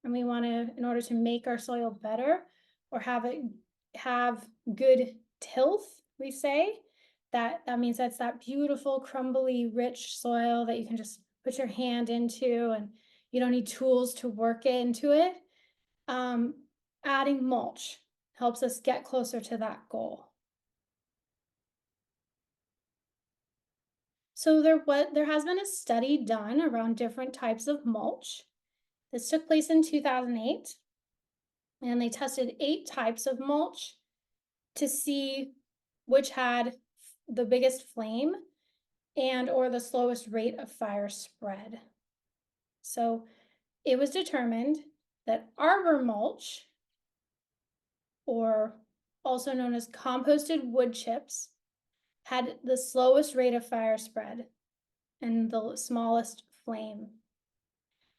S2: and we want to, in order to make our soil better or have good tilth, we say, that means that's that beautiful, crumbly, rich soil that you can just put your hand into and you don't need tools to work into it. Adding mulch helps us get closer to that goal. So there has been a study done around different types of mulch. This took place in 2008, and they tested 8 types of mulch to see which had the biggest flame and or the slowest rate of fire spread. So it was determined that arbor mulch, or also known as composted wood chips, had the slowest rate of fire spread and the smallest flame.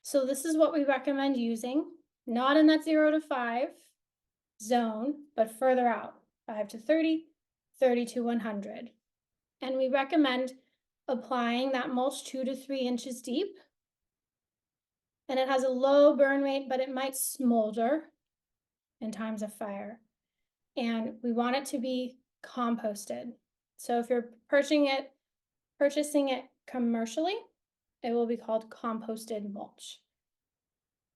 S2: So this is what we recommend using, not in that 0 to 5 zone, but further out, 5 to 30, 30 to 100. And we recommend applying that mulch 2 to 3 inches deep. And it has a low burn rate, but it might smolder in times of fire. And we want it to be composted. So if you're purchasing it commercially, it will be called composted mulch.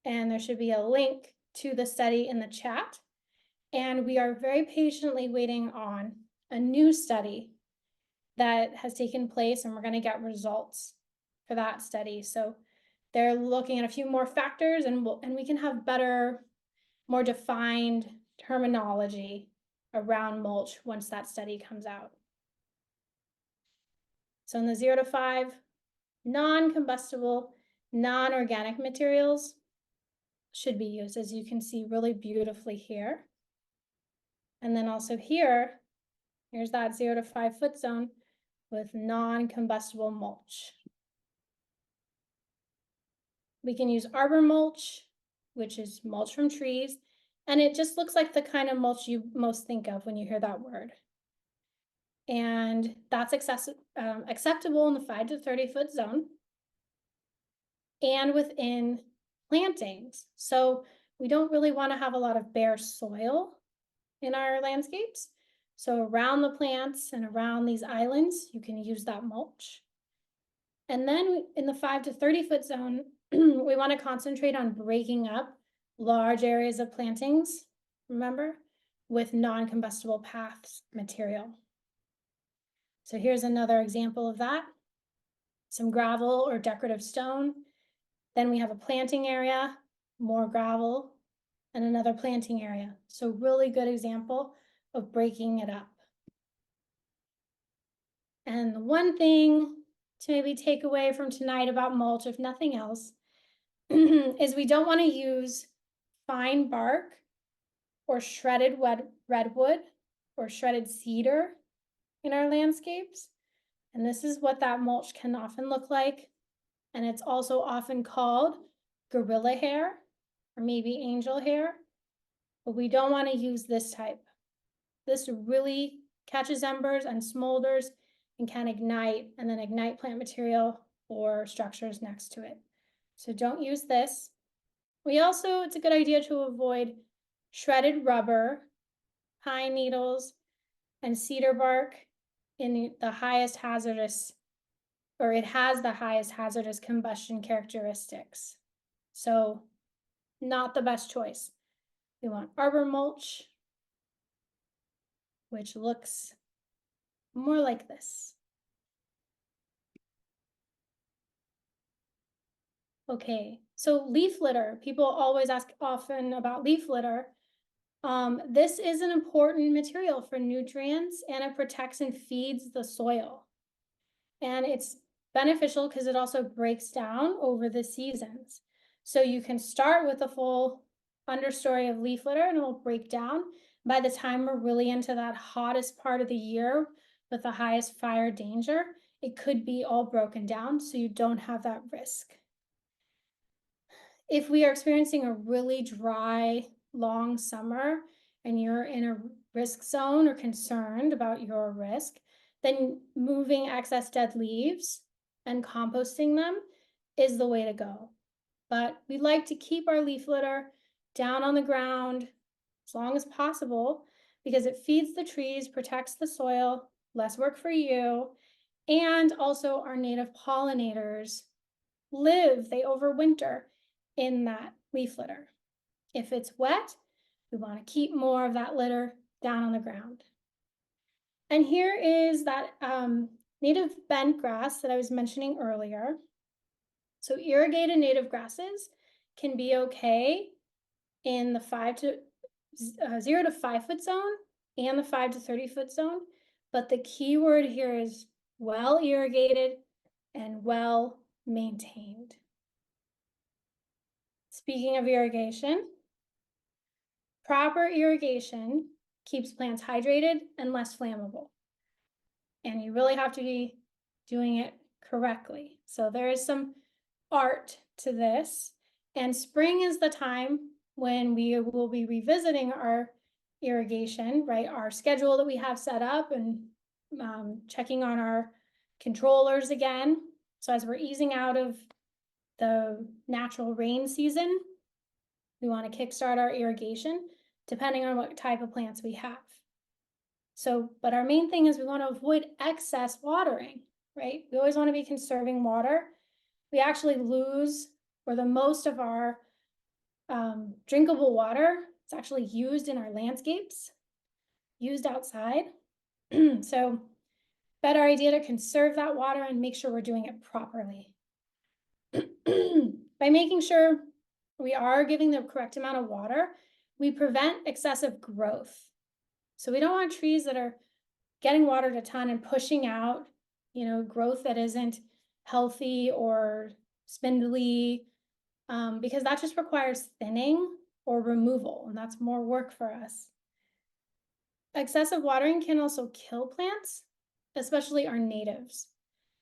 S2: And there should be a link to the study in the chat. And we are very patiently waiting on a new study that has taken place, and we're going to get results for that study. So they're looking at a few more factors, and we can have better, more defined terminology around mulch once that study comes out. So in the 0 to 5, non-combustible, non-organic materials should be used, as you can see really beautifully here. And then also here's that 0 to 5 foot zone with non-combustible mulch. We can use arbor mulch, which is mulch from trees, and it just looks like the kind of mulch you most think of when you hear that word. And that's acceptable in the 5 to 30 foot zone and within plantings. So we don't really want to have a lot of bare soil in our landscapes. So around the plants and around these islands, you can use that mulch. And then in the 5 to 30-foot zone, we want to concentrate on breaking up large areas of plantings, remember, with non-combustible paths material. So here's another example of that. Some gravel or decorative stone. Then we have a planting area, more gravel, and another planting area. So really good example of breaking it up. And the one thing to maybe take away from tonight about mulch, if nothing else, is we don't want to use fine bark or shredded redwood or shredded cedar in our landscapes. And this is what that mulch can often look like. And it's also often called gorilla hair or maybe angel hair, but we don't want to use this type. This really catches embers and smolders and can ignite and then ignite plant material or structures next to it. So don't use this. It's a good idea to avoid shredded rubber, pine needles, and cedar bark in the highest hazardous, or it has the highest hazardous combustion characteristics. So not the best choice. We want arbor mulch, which looks more like this. Okay, so leaf litter. People always ask often about leaf litter. This is an important material for nutrients, and it protects and feeds the soil. And it's beneficial because it also breaks down over the seasons. So you can start with a full understory of leaf litter and it will break down. By the time we're really into that hottest part of the year with the highest fire danger, it could be all broken down, so you don't have that risk. If we are experiencing a really dry, long summer and you're in a risk zone or concerned about your risk, then moving excess dead leaves and composting them is the way to go. But we like to keep our leaf litter down on the ground as long as possible because it feeds the trees, protects the soil, less work for you, and also our native pollinators they overwinter in that leaf litter. If it's wet, we want to keep more of that litter down on the ground. And here is that native bent grass that I was mentioning earlier. So irrigated native grasses can be okay in the 0 to 5 foot zone and the 5 to 30-foot zone. But the key word here is well irrigated and well maintained. Speaking of irrigation, proper irrigation keeps plants hydrated and less flammable. And you really have to be doing it correctly. So there is some art to this. And spring is the time when we will be revisiting our irrigation, right? Our schedule that we have set up and checking on our controllers again. So as we're easing out of the natural rain season, we want to kickstart our irrigation depending on what type of plants we have. So, but our main thing is we want to avoid excess watering, right? We always want to be conserving water. We actually lose, or the most of our drinkable water is actually used in our landscapes, used outside. So better idea to conserve that water and make sure we're doing it properly. By making sure we are giving the correct amount of water, we prevent excessive growth. So we don't want trees that are getting watered a ton and pushing out, growth that isn't healthy or spindly, because that just requires thinning or removal, and that's more work for us. Excessive watering can also kill plants, especially our natives.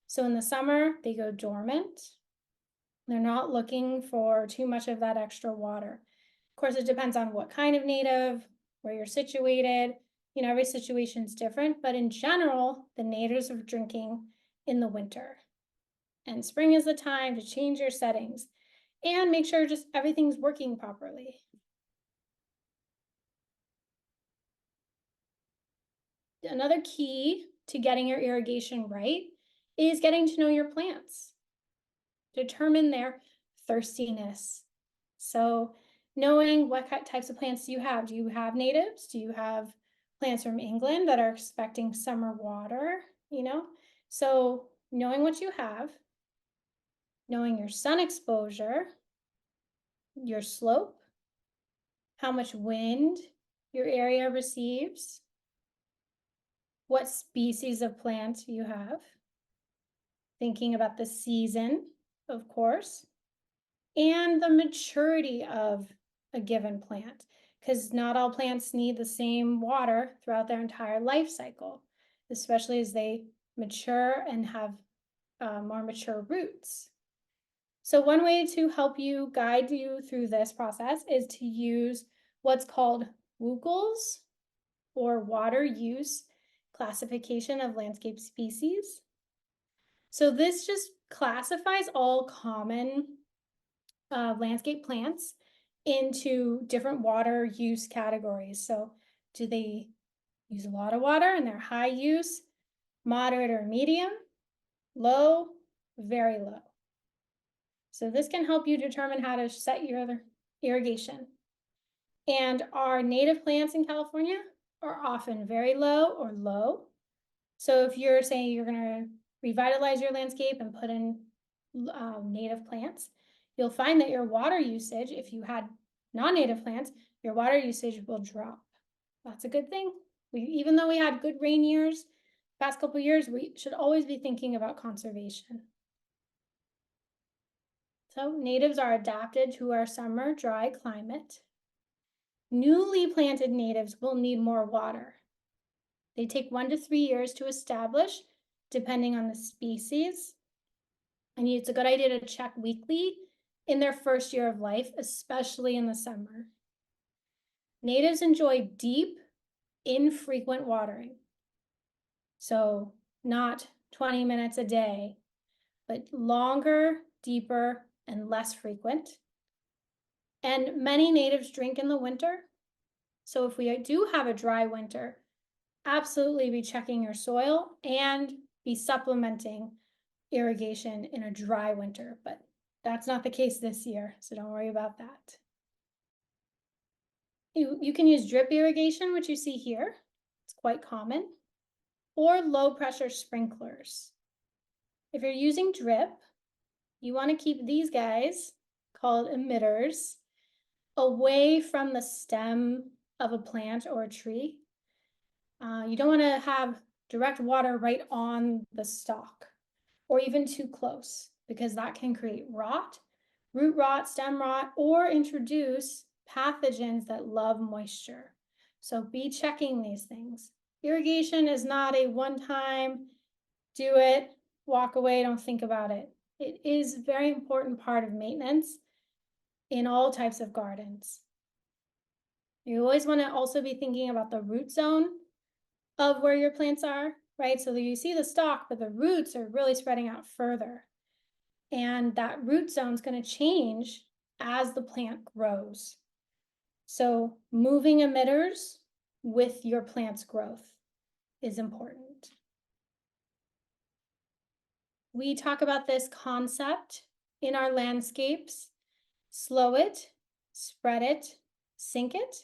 S2: So in the summer, they go dormant. They're not looking for too much of that extra water. Of course, it depends on what kind of native, where you're situated. Every situation is different, but in general, the natives are drinking in the winter. And spring is the time to change your settings and make sure just everything's working properly. Another key to getting your irrigation right is getting to know your plants. Determine their thirstiness. So knowing what types of plants do you have? Do you have natives? Do you have plants from England that are expecting summer water? So knowing what you have, knowing your sun exposure, your slope, how much wind your area receives, what species of plant you have, thinking about the season, of course, and the maturity of a given plant, because not all plants need the same water throughout their entire life cycle, especially as they mature and have more mature roots. So one way to help you guide you through this process is to use what's called WUCL's, or water use classification of landscape species. So this just classifies all common landscape plants into different water use categories. So do they use a lot of water and they're high use, moderate or medium, low, very low? So this can help you determine how to set your irrigation. And our native plants in California are often very low or low. So if you're saying you're going to revitalize your landscape and put in native plants, you'll find that your water usage, if you had non-native plants, your water usage will drop. That's a good thing. Even though we had good rain years, past couple of years, we should always be thinking about conservation. So natives are adapted to our summer dry climate. Newly planted natives will need more water. They take 1 to 3 years to establish, depending on the species. And it's a good idea to check weekly in their first year of life, especially in the summer. Natives enjoy deep, infrequent watering. So not 20 minutes a day, but longer, deeper, and less frequent. And many natives drink in the winter. So if we do have a dry winter, absolutely be checking your soil and be supplementing irrigation in a dry winter, but that's not the case this year, so don't worry about that. You can use drip irrigation, which you see here. It's quite common, or low pressure sprinklers. If you're using drip, you want to keep these guys, called emitters, away from the stem of a plant or a tree. You don't want to have direct water right on the stalk or even too close, because that can create rot, root rot, stem rot, or introduce pathogens that love moisture. So be checking these things. Irrigation is not a one-time, do it, walk away, don't think about it. It is a very important part of maintenance in all types of gardens. You always want to also be thinking about the root zone of where your plants are, right? So that you see the stalk, but the roots are really spreading out further. And that root zone is going to change as the plant grows. So moving emitters with your plant's growth is important. We talk about this concept in our landscapes: slow it, spread it, sink it.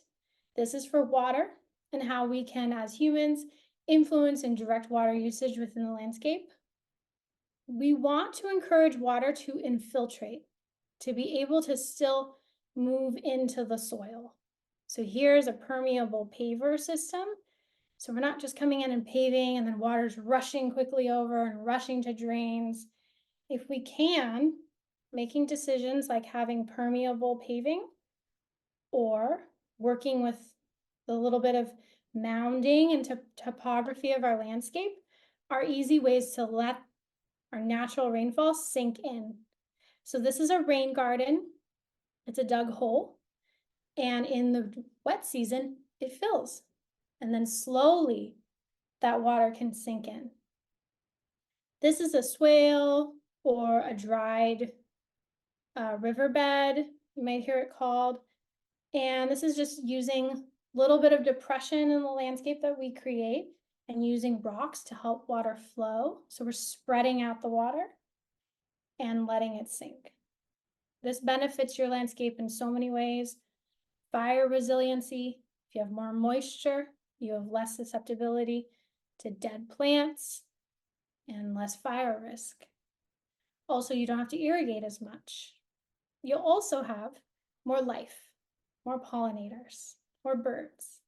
S2: This is for water and how we can, as humans, influence and direct water usage within the landscape. We want to encourage water to infiltrate, to be able to still move into the soil. So here's a permeable paver system. So we're not just coming in and paving and then water's rushing quickly over and rushing to drains. If we can, making decisions like having permeable paving or working with the little bit of mounding and topography of our landscape are easy ways to let our natural rainfall sink in. So this is a rain garden. It's a dug hole. And in the wet season, it fills. And then slowly that water can sink in. This is a swale or a dried riverbed, you might hear it called. And this is just using a little bit of depression in the landscape that we create and using rocks to help water flow. So we're spreading out the water and letting it sink. This benefits your landscape in so many ways. Fire resiliency. If you have more moisture, you have less susceptibility to dead plants and less fire risk. Also, you don't have to irrigate as much. You'll also have more life, more pollinators, more birds.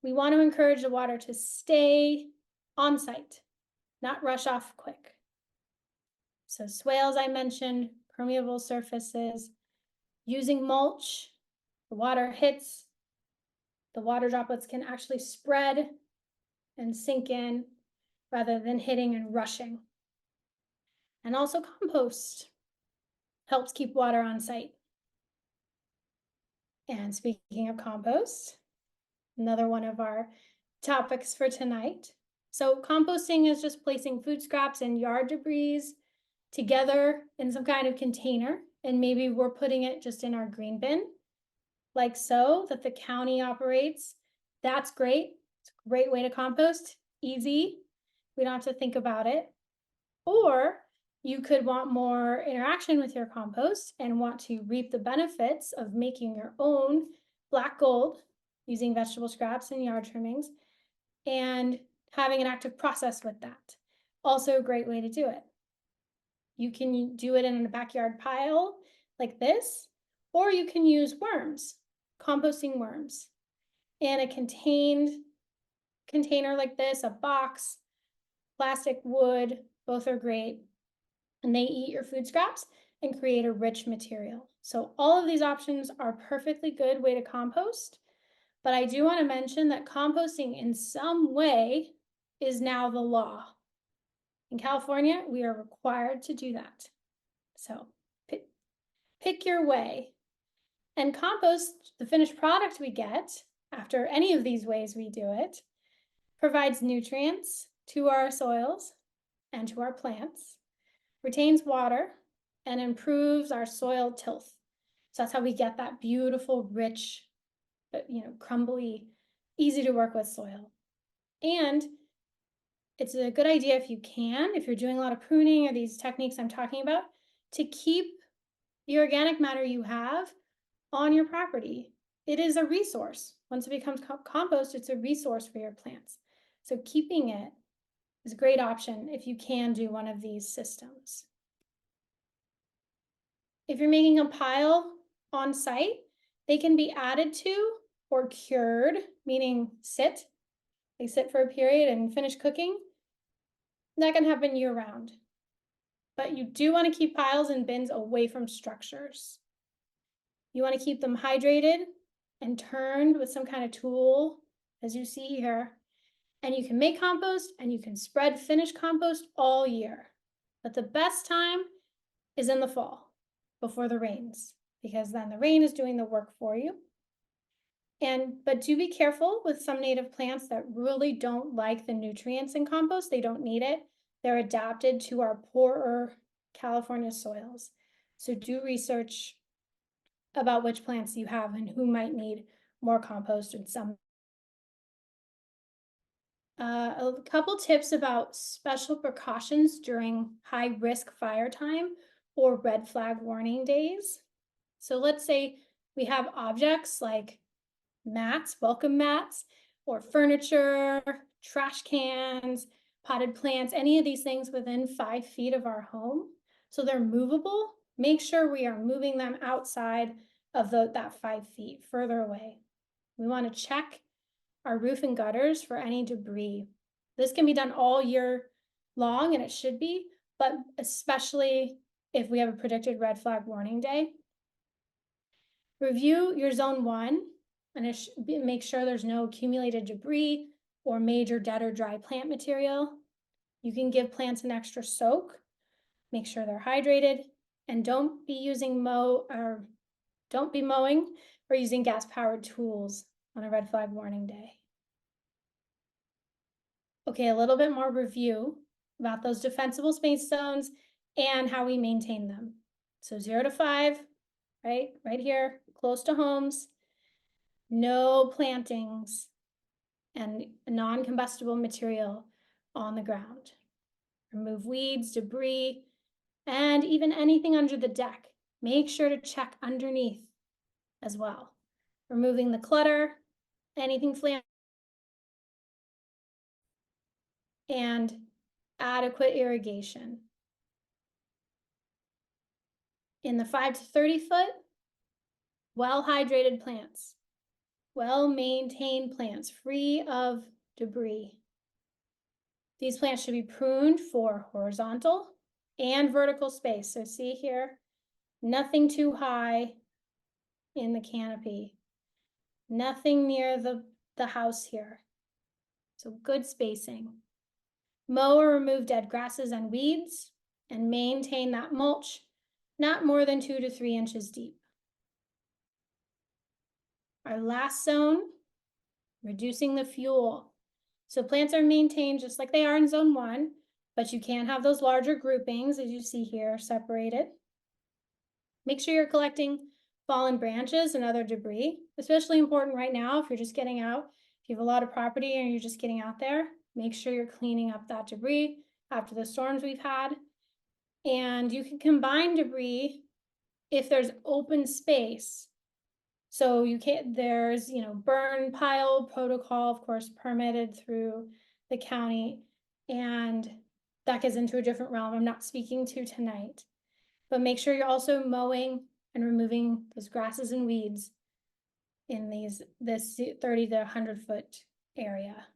S2: We want to encourage the water to stay on site, not rush off quick. So swales I mentioned, permeable surfaces, using mulch, the water hits, the water droplets can actually spread and sink in rather than hitting and rushing. And also compost helps keep water on site. And speaking of compost, another one of our topics for tonight. So composting is just placing food scraps and yard debris together in some kind of container, and maybe we're putting it just in our green bin, like so, that the county operates. That's great. It's a great way to compost, easy. We don't have to think about it. Or you could want more interaction with your compost and want to reap the benefits of making your own black gold using vegetable scraps and yard trimmings and having an active process with that. Also a great way to do it. You can do it in a backyard pile like this, or you can use worms, composting worms, in a contained container like this, a box, plastic, wood, both are great. And they eat your food scraps and create a rich material. So all of these options are a perfectly good way to compost. But I do want to mention that composting in some way is now the law. In California, we are required to do that. So pick your way. And compost, the finished product we get after any of these ways we do it, provides nutrients to our soils and to our plants, retains water, and improves our soil tilth. So that's how we get that beautiful, rich, crumbly, easy to work with soil. And it's a good idea if you can, if you're doing a lot of pruning or these techniques I'm talking about, to keep the organic matter you have on your property. It is a resource. Once it becomes compost, it's a resource for your plants. So keeping it is a great option if you can do one of these systems. If you're making a pile on site, they can be added to or cured, meaning sit. They sit for a period and finish cooking. That can happen year round. But you do want to keep piles and bins away from structures. You want to keep them hydrated and turned with some kind of tool, as you see here. And you can make compost and you can spread finished compost all year. But the best time is in the fall, before the rains, because then the rain is doing the work for you. But do be careful with some native plants that really don't like the nutrients in compost. They don't need it. They're adapted to our poorer California soils. So do research about which plants you have and who might need more compost and some. A couple tips about special precautions during high risk fire time or red flag warning days. So let's say we have objects like mats, welcome mats, or furniture, trash cans, potted plants, any of these things within 5 feet of our home. So they're movable. Make sure we are moving them outside of that 5 feet, further away. We want to check our roof and gutters for any debris. This can be done all year long, and it should be, but especially if we have a predicted red flag warning day. Review your zone 1 and make sure there's no accumulated debris or major dead or dry plant material. You can give plants an extra soak, make sure they're hydrated, and don't be mowing or using gas-powered tools on a red flag warning day. Okay, a little bit more review about those defensible space zones and how we maintain them. So 0 to 5, right here, close to homes. No plantings. and non-combustible material on the ground. Remove weeds, debris, and even anything under the deck. Make sure to check underneath as well. Removing the clutter, anything flammable, and adequate irrigation. In the 5 to 30 foot, well-hydrated plants, well-maintained plants, free of debris. These plants should be pruned for horizontal and vertical space. So see here, nothing too high in the canopy, nothing near the house here. So good spacing. Mow or remove dead grasses and weeds, and maintain that mulch not more than 2 to 3 inches deep. Our last zone, reducing the fuel. So plants are maintained just like they are in zone 1, but you can have those larger groupings, as you see here, separated. Make sure you're collecting fallen branches and other debris, especially important right now if you're just getting out. If you have a lot of property and you're just getting out there, make sure you're cleaning up that debris after the storms we've had. And you can combine debris if there's open space. So there's, burn pile protocol, of course, permitted through the county, and that gets into a different realm I'm not speaking to tonight. But make sure you're also mowing and removing those grasses and weeds in this 30 to 100 foot area.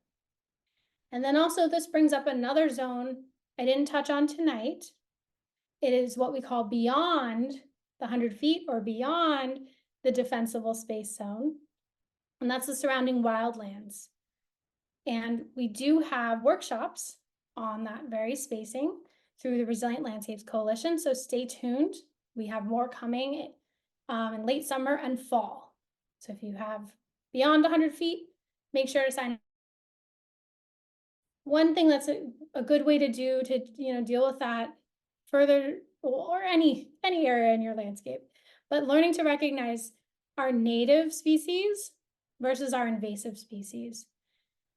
S2: And then also this brings up another zone I didn't touch on tonight. It is what we call beyond the 100 feet or beyond the defensible space zone, and that's the surrounding wildlands. And we do have workshops on that very spacing through the Resilient Landscapes Coalition, so stay tuned. We have more coming in late summer and fall. So if you have beyond 100 feet, make sure to sign up. One thing that's a good way to do to deal with that further, or any area in your landscape, but learning to recognize our native species versus our invasive species.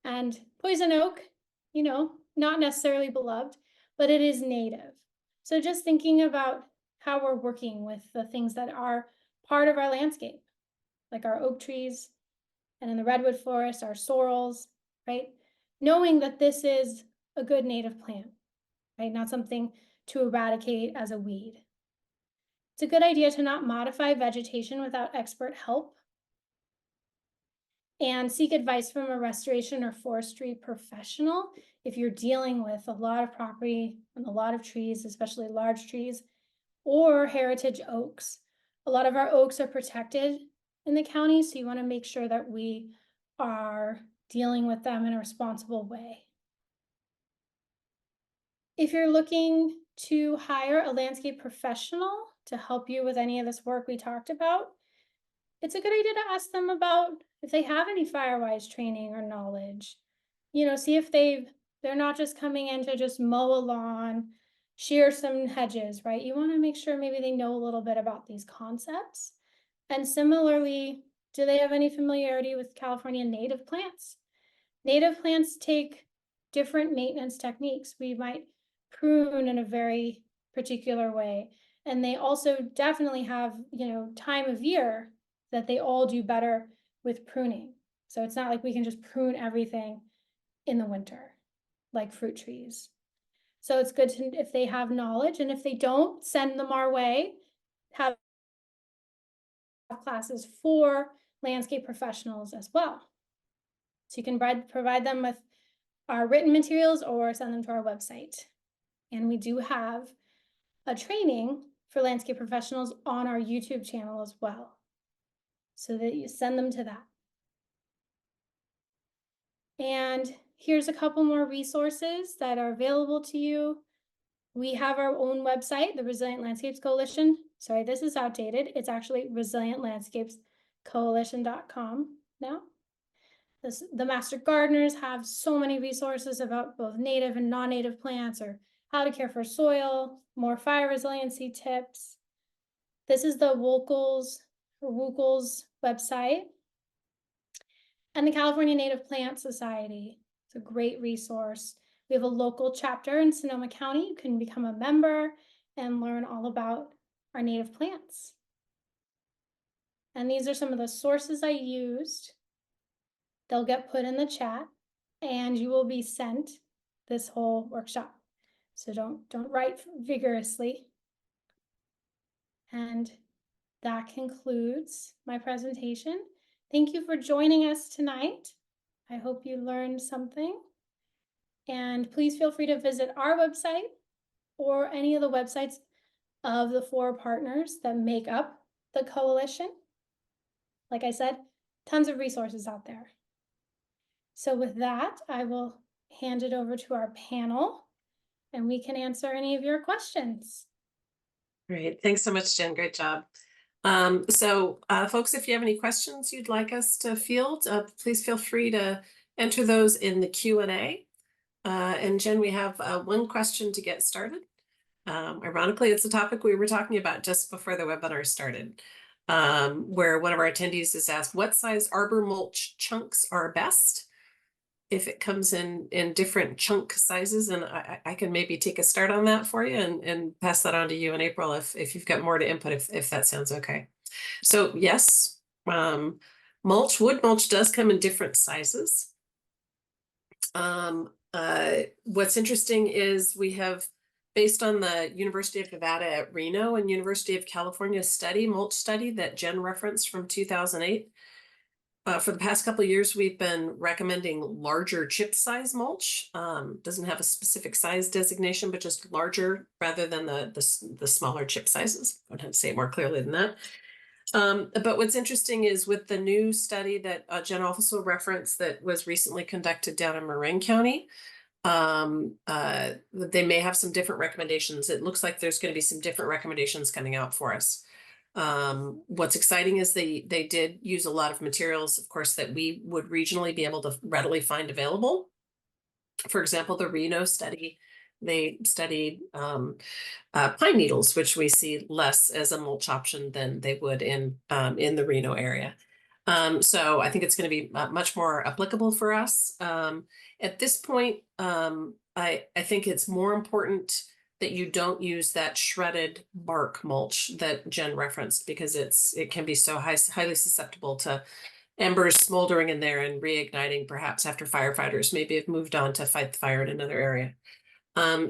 S2: And poison oak, not necessarily beloved, but it is native. So just thinking about how we're working with the things that are part of our landscape, like our oak trees, and in the redwood forest, our sorrels, right? Knowing that this is a good native plant, right? Not something to eradicate as a weed. It's a good idea to not modify vegetation without expert help, and seek advice from a restoration or forestry professional if you're dealing with a lot of property and a lot of trees, especially large trees, or heritage oaks. A lot of our oaks are protected in the county, so you want to make sure that we are dealing with them in a responsible way. If you're looking to hire a landscape professional to help you with any of this work we talked about, it's a good idea to ask them about if they have any Firewise training or knowledge. See if they're not just coming in to just mow a lawn, shear some hedges, right? You want to make sure maybe they know a little bit about these concepts. And similarly, do they have any familiarity with California native plants? Native plants take different maintenance techniques. We might prune in a very particular way. And they also definitely have, time of year that they all do better with pruning. So it's not like we can just prune everything in the winter, like fruit trees. So it's good to, if they have knowledge, and if they don't, send them our way. Have classes for landscape professionals as well. So you can provide them with our written materials or send them to our website. And we do have a training for landscape professionals on our YouTube channel as well, so that you send them to that. And here's a couple more resources that are available to you. We have our own website, the Resilient Landscapes Coalition. Sorry, this is outdated. It's actually resilientlandscapescoalition.com now. The Master Gardeners have so many resources about both native and non-native plants, or how to care for soil, more fire resiliency tips. This is the WOCL's website. And the California Native Plant Society. It's a great resource. We have a local chapter in Sonoma County. You can become a member and learn all about our native plants. And these are some of the sources I used. They'll get put in the chat, and you will be sent this whole workshop. So don't write vigorously. And that concludes my presentation. Thank you for joining us tonight. I hope you learned something. And please feel free to visit our website or any of the websites of the 4 partners that make up the coalition. Like I said, tons of resources out there. So with that, I will hand it over to our panel and we can answer any of your questions.
S1: Great. Thanks so much, Jen. Great job. Folks, if you have any questions you'd like us to field, please feel free to enter those in the Q&A. And Jen, we have one question to get started. Ironically, it's a topic we were talking about just before the webinar started, where one of our attendees has asked, what size arbor mulch chunks are best? If it comes in different chunk sizes, and I can maybe take a start on that for you and pass that on to you in April if you've got more to input, if that sounds okay. So yes, wood mulch does come in different sizes. What's interesting is we have, based on the University of Nevada at Reno and University of California mulch study that Jen referenced from 2008, for the past couple of years, we've been recommending larger chip size mulch. Doesn't have a specific size designation, but just larger rather than the smaller chip sizes. I don't have to say it more clearly than that. But what's interesting is with the new study that Jen also referenced that was recently conducted down in Marin County, they may have some different recommendations. It looks like there's going to be some different recommendations coming out for us. What's exciting is they did use a lot of materials, of course, that we would regionally be able to readily find available. For example, the Reno study, they studied pine needles, which we see less as a mulch option than they would in the Reno area. So I think it's going to be much more applicable for us. At this point, I think it's more important that you don't use that shredded bark mulch that Jen referenced, because it can be so highly susceptible to embers smoldering in there and reigniting, perhaps after firefighters maybe have moved on to fight the fire in another area.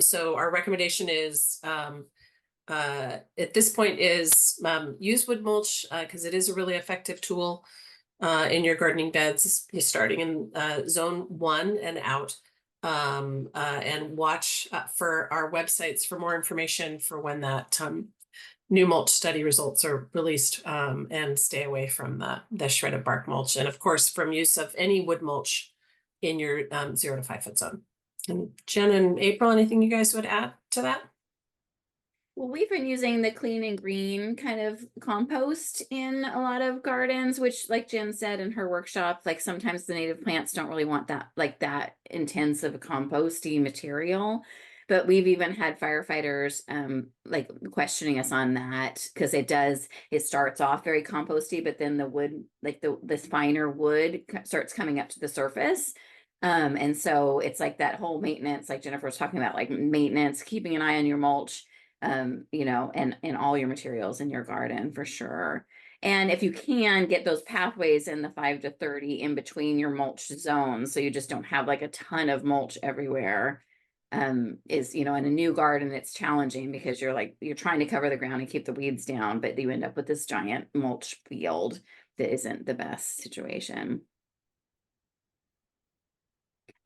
S1: So our recommendation is at this point is use wood mulch because it is a really effective tool in your gardening beds, starting in zone 1 and out. And watch for our websites for more information for when that new mulch study results are released, and stay away from the shredded bark mulch. And of course, from use of any wood mulch in your 0 to 5 foot zone. And Jen and April, anything you guys would add to that?
S3: Well, we've been using the clean and green kind of compost in a lot of gardens, which, like Jen said in her workshop, like sometimes the native plants don't really want that, like that intensive composty material. But we've even had firefighters like questioning us on that, because it starts off very composty, but then the wood, like this finer wood starts coming up to the surface. And so it's like that whole maintenance, like Jennifer was talking about, like maintenance, keeping an eye on your mulch, you know, and all your materials in your garden for sure. And if you can get those pathways in the 5 to 30 in between your mulch zones, so you just don't have like a ton of mulch everywhere, is, you know, in a new garden, it's challenging because you're trying to cover the ground and keep the weeds down, but you end up with this giant mulch field that isn't the best situation.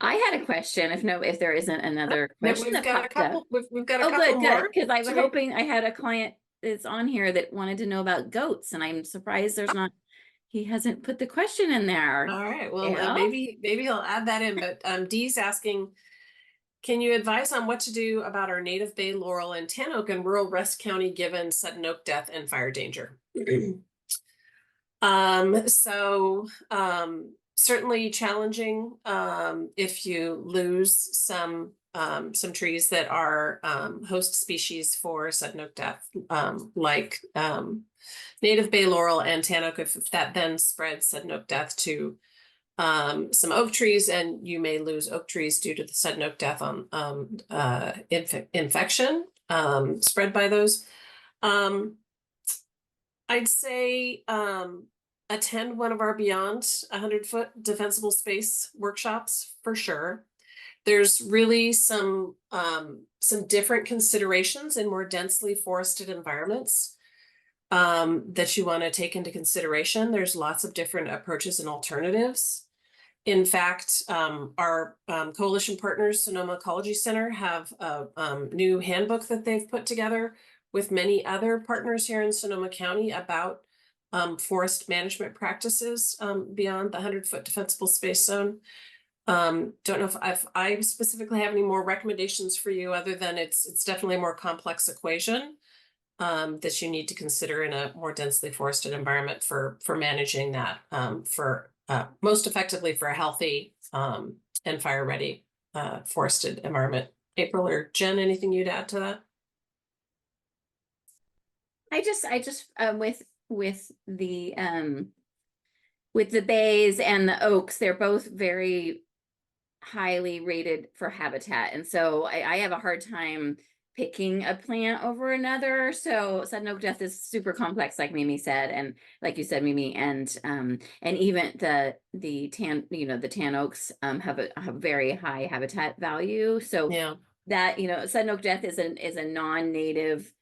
S3: I had a question. If there isn't another question
S1: We've got a couple. We've got a couple
S3: good,
S1: more.
S3: because I was hoping I had a client that's on here that wanted to know about goats, and I'm surprised he hasn't put the question in there.
S1: All right. Well, maybe he'll add that in. But Dee's asking, can you advise on what to do about our native bay laurel and tan oak in rural West County given sudden oak death and fire danger? Certainly challenging if you lose some trees that are host species for sudden oak death, like native bay laurel and tan oak, if that then spreads sudden oak death to some oak trees, and you may lose oak trees due to the sudden oak death on infection spread by those. I'd say attend one of our Beyond 100-foot defensible space workshops for sure. There's really some different considerations in more densely forested environments that you want to take into consideration. There's lots of different approaches and alternatives. In fact, our coalition partners, Sonoma Ecology Center, have a new handbook that they've put together with many other partners here in Sonoma County about forest management practices beyond the 100-foot defensible space zone. Don't know if I specifically have any more recommendations for you, other than it's definitely a more complex equation that you need to consider in a more densely forested environment for managing that most effectively for a healthy and fire ready forested environment. April or Jen, anything you'd add to that?
S3: I just with the bays and the oaks, they're both very highly rated for habitat, and so I have a hard time picking a plant over another. So sudden oak death is super complex, like Mimi said, and like you said, Mimi, and even the tan oaks have a very high habitat value. So
S1: Yeah,
S3: that sudden oak death is a non-native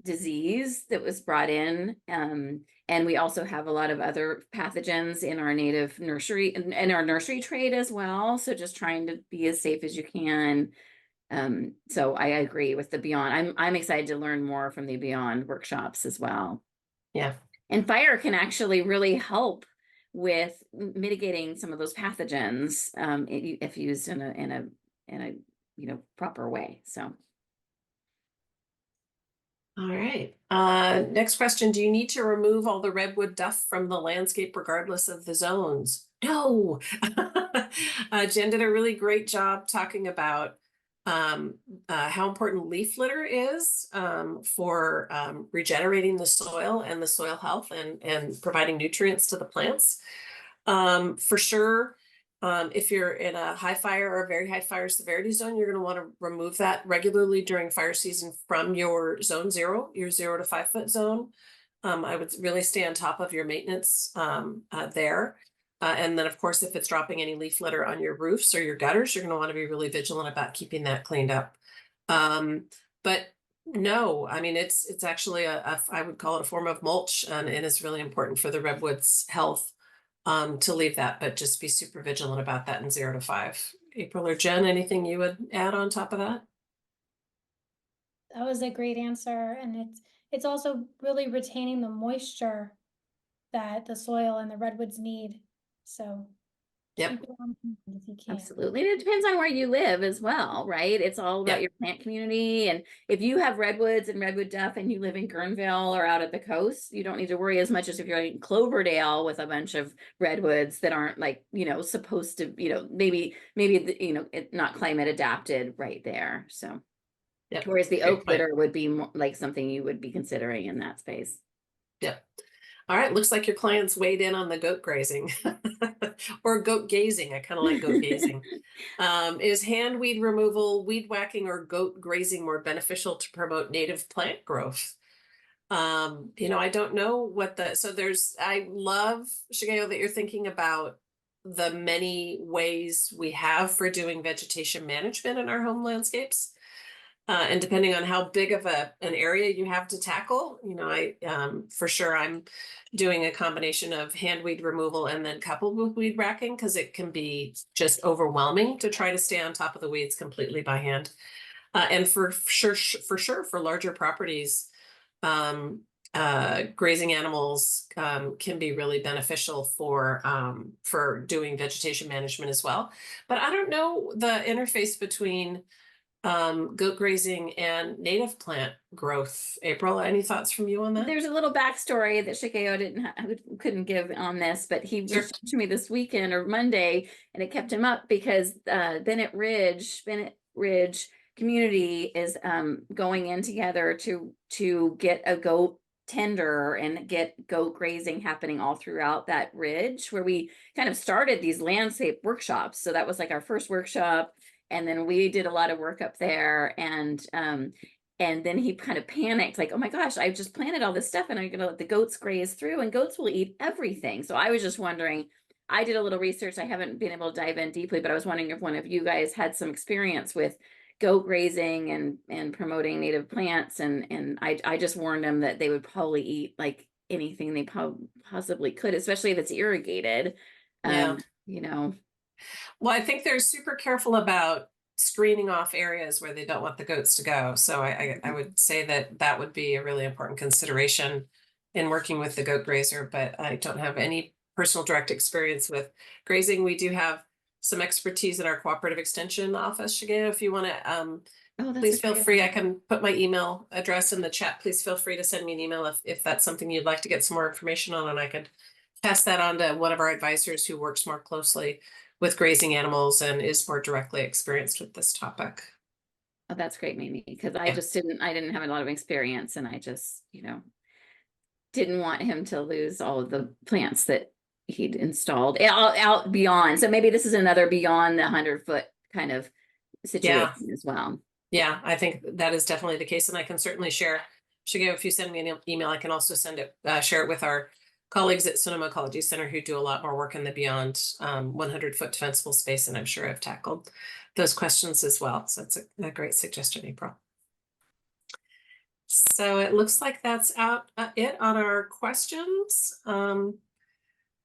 S3: disease that was brought in, and we also have a lot of other pathogens in our native nursery and our nursery trade as well. So just trying to be as safe as you can. So I agree with the Beyond. I'm excited to learn more from the Beyond workshops as well.
S1: yeah.
S3: And fire can actually really help with mitigating some of those pathogens if used in a proper way. So.
S1: All right. Next question. Do you need to remove all the redwood duff from the landscape regardless of the zones? No. Jen did a really great job talking about how important leaf litter is for regenerating the soil and the soil health and providing nutrients to the plants. For sure, if you're in a high fire or a very high fire severity zone, you're going to want to remove that regularly during fire season from your zone 0, your 0 to 5 foot zone. I would really stay on top of your maintenance there. And then, of course, if it's dropping any leaf litter on your roofs or your gutters, you're going to want to be really vigilant about keeping that cleaned up. But no, I mean, it's actually I would call it a form of mulch, and it is really important for the redwood's health to leave that, but just be super vigilant about that in 0 to 5. April or Jen, anything you would add on top of that?
S2: That was a great answer, and it's also really retaining the moisture that the soil and the redwoods need. So
S1: Yep.
S2: keep it on hand if you can.
S3: Absolutely. And it depends on where you live as well, right? It's all about your plant community. And if you have redwoods and redwood duff and you live in Guerneville or out at the coast, you don't need to worry as much as if you're in Cloverdale with a bunch of redwoods that aren't supposed to, maybe not climate adapted right there. So whereas the oak litter would be more like something you would be considering in that space.
S1: Yep. All right, looks like your clients weighed in on the goat grazing or goat gazing. I kind of like goat gazing. Is hand weed removal, weed whacking, or goat grazing more beneficial to promote native plant growth? I don't know I love, Shigeo, that you're thinking about the many ways we have for doing vegetation management in our home landscapes. And depending on how big of an area you have to tackle, for sure I'm doing a combination of hand weed removal and then coupled with weed whacking, because it can be just overwhelming to try to stay on top of the weeds completely by hand. And for sure, for larger properties, grazing animals can be really beneficial for doing vegetation management as well. But I don't know the interface between goat grazing and native plant growth. April, any thoughts from you on that?
S3: There's a little backstory that Shigeo couldn't give on this, but he reached out to me this weekend or Monday, and it kept him up because Bennett Ridge community is going in together to get a goat tender and get goat grazing happening all throughout that ridge, where we kind of started these landscape workshops. So that was like our first workshop. And then we did a lot of work up there, and then he kind of panicked, like, oh my gosh, I just planted all this stuff and I'm gonna let the goats graze through, and goats will eat everything. So I was just wondering, I did a little research. I haven't been able to dive in deeply, but I was wondering if one of you guys had some experience with goat grazing and promoting native plants. And I just warned them that they would probably eat like anything they possibly could, especially if it's irrigated.
S1: Yeah.
S3: You know.
S1: Well, I think they're super careful about screening off areas where they don't want the goats to go. So I would say that that would be a really important consideration in working with the goat grazer, but I don't have any personal direct experience with grazing. We do have some expertise in our cooperative extension office, Shigeo. If you want to, please feel free. I can put my email address in the chat. Please feel free to send me an email if that's something you'd like to get some more information on, and I could pass that on to one of our advisors who works more closely with grazing animals and is more directly experienced with this topic.
S3: Oh, that's great, Mimi, because I didn't have a lot of experience, and I just, didn't want him to lose all of the plants that he'd installed out beyond. So maybe this is another beyond the 100-foot kind of situation as well.
S1: Yeah, I think that is definitely the case, and I can certainly share. Shigeo, if you send me an email, I can also share it with our colleagues at Sonoma Ecology Center who do a lot more work in the beyond 100-foot defensible space, and I'm sure I've tackled those questions as well. So that's a great suggestion, April. So it looks like that's it on our questions.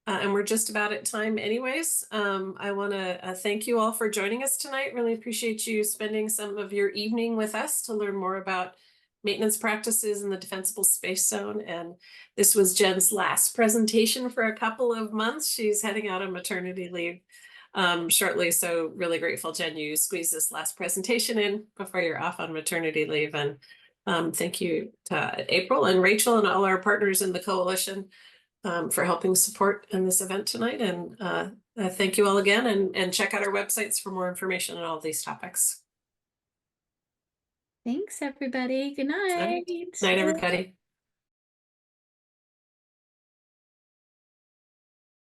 S1: And we're just about at time anyways. I want to thank you all for joining us tonight. Really appreciate you spending some of your evening with us to learn more about maintenance practices in the defensible space zone. And this was Jen's last presentation for a couple of months. She's heading out on maternity leave shortly. So really grateful, Jen, you squeezed this last presentation in before you're off on maternity leave. And thank you to April and Rachel and all our partners in the coalition for helping support in this event tonight. And thank you all again, and check out our websites for more information on all these topics.
S3: Thanks, everybody. Good night.
S1: Good night, everybody.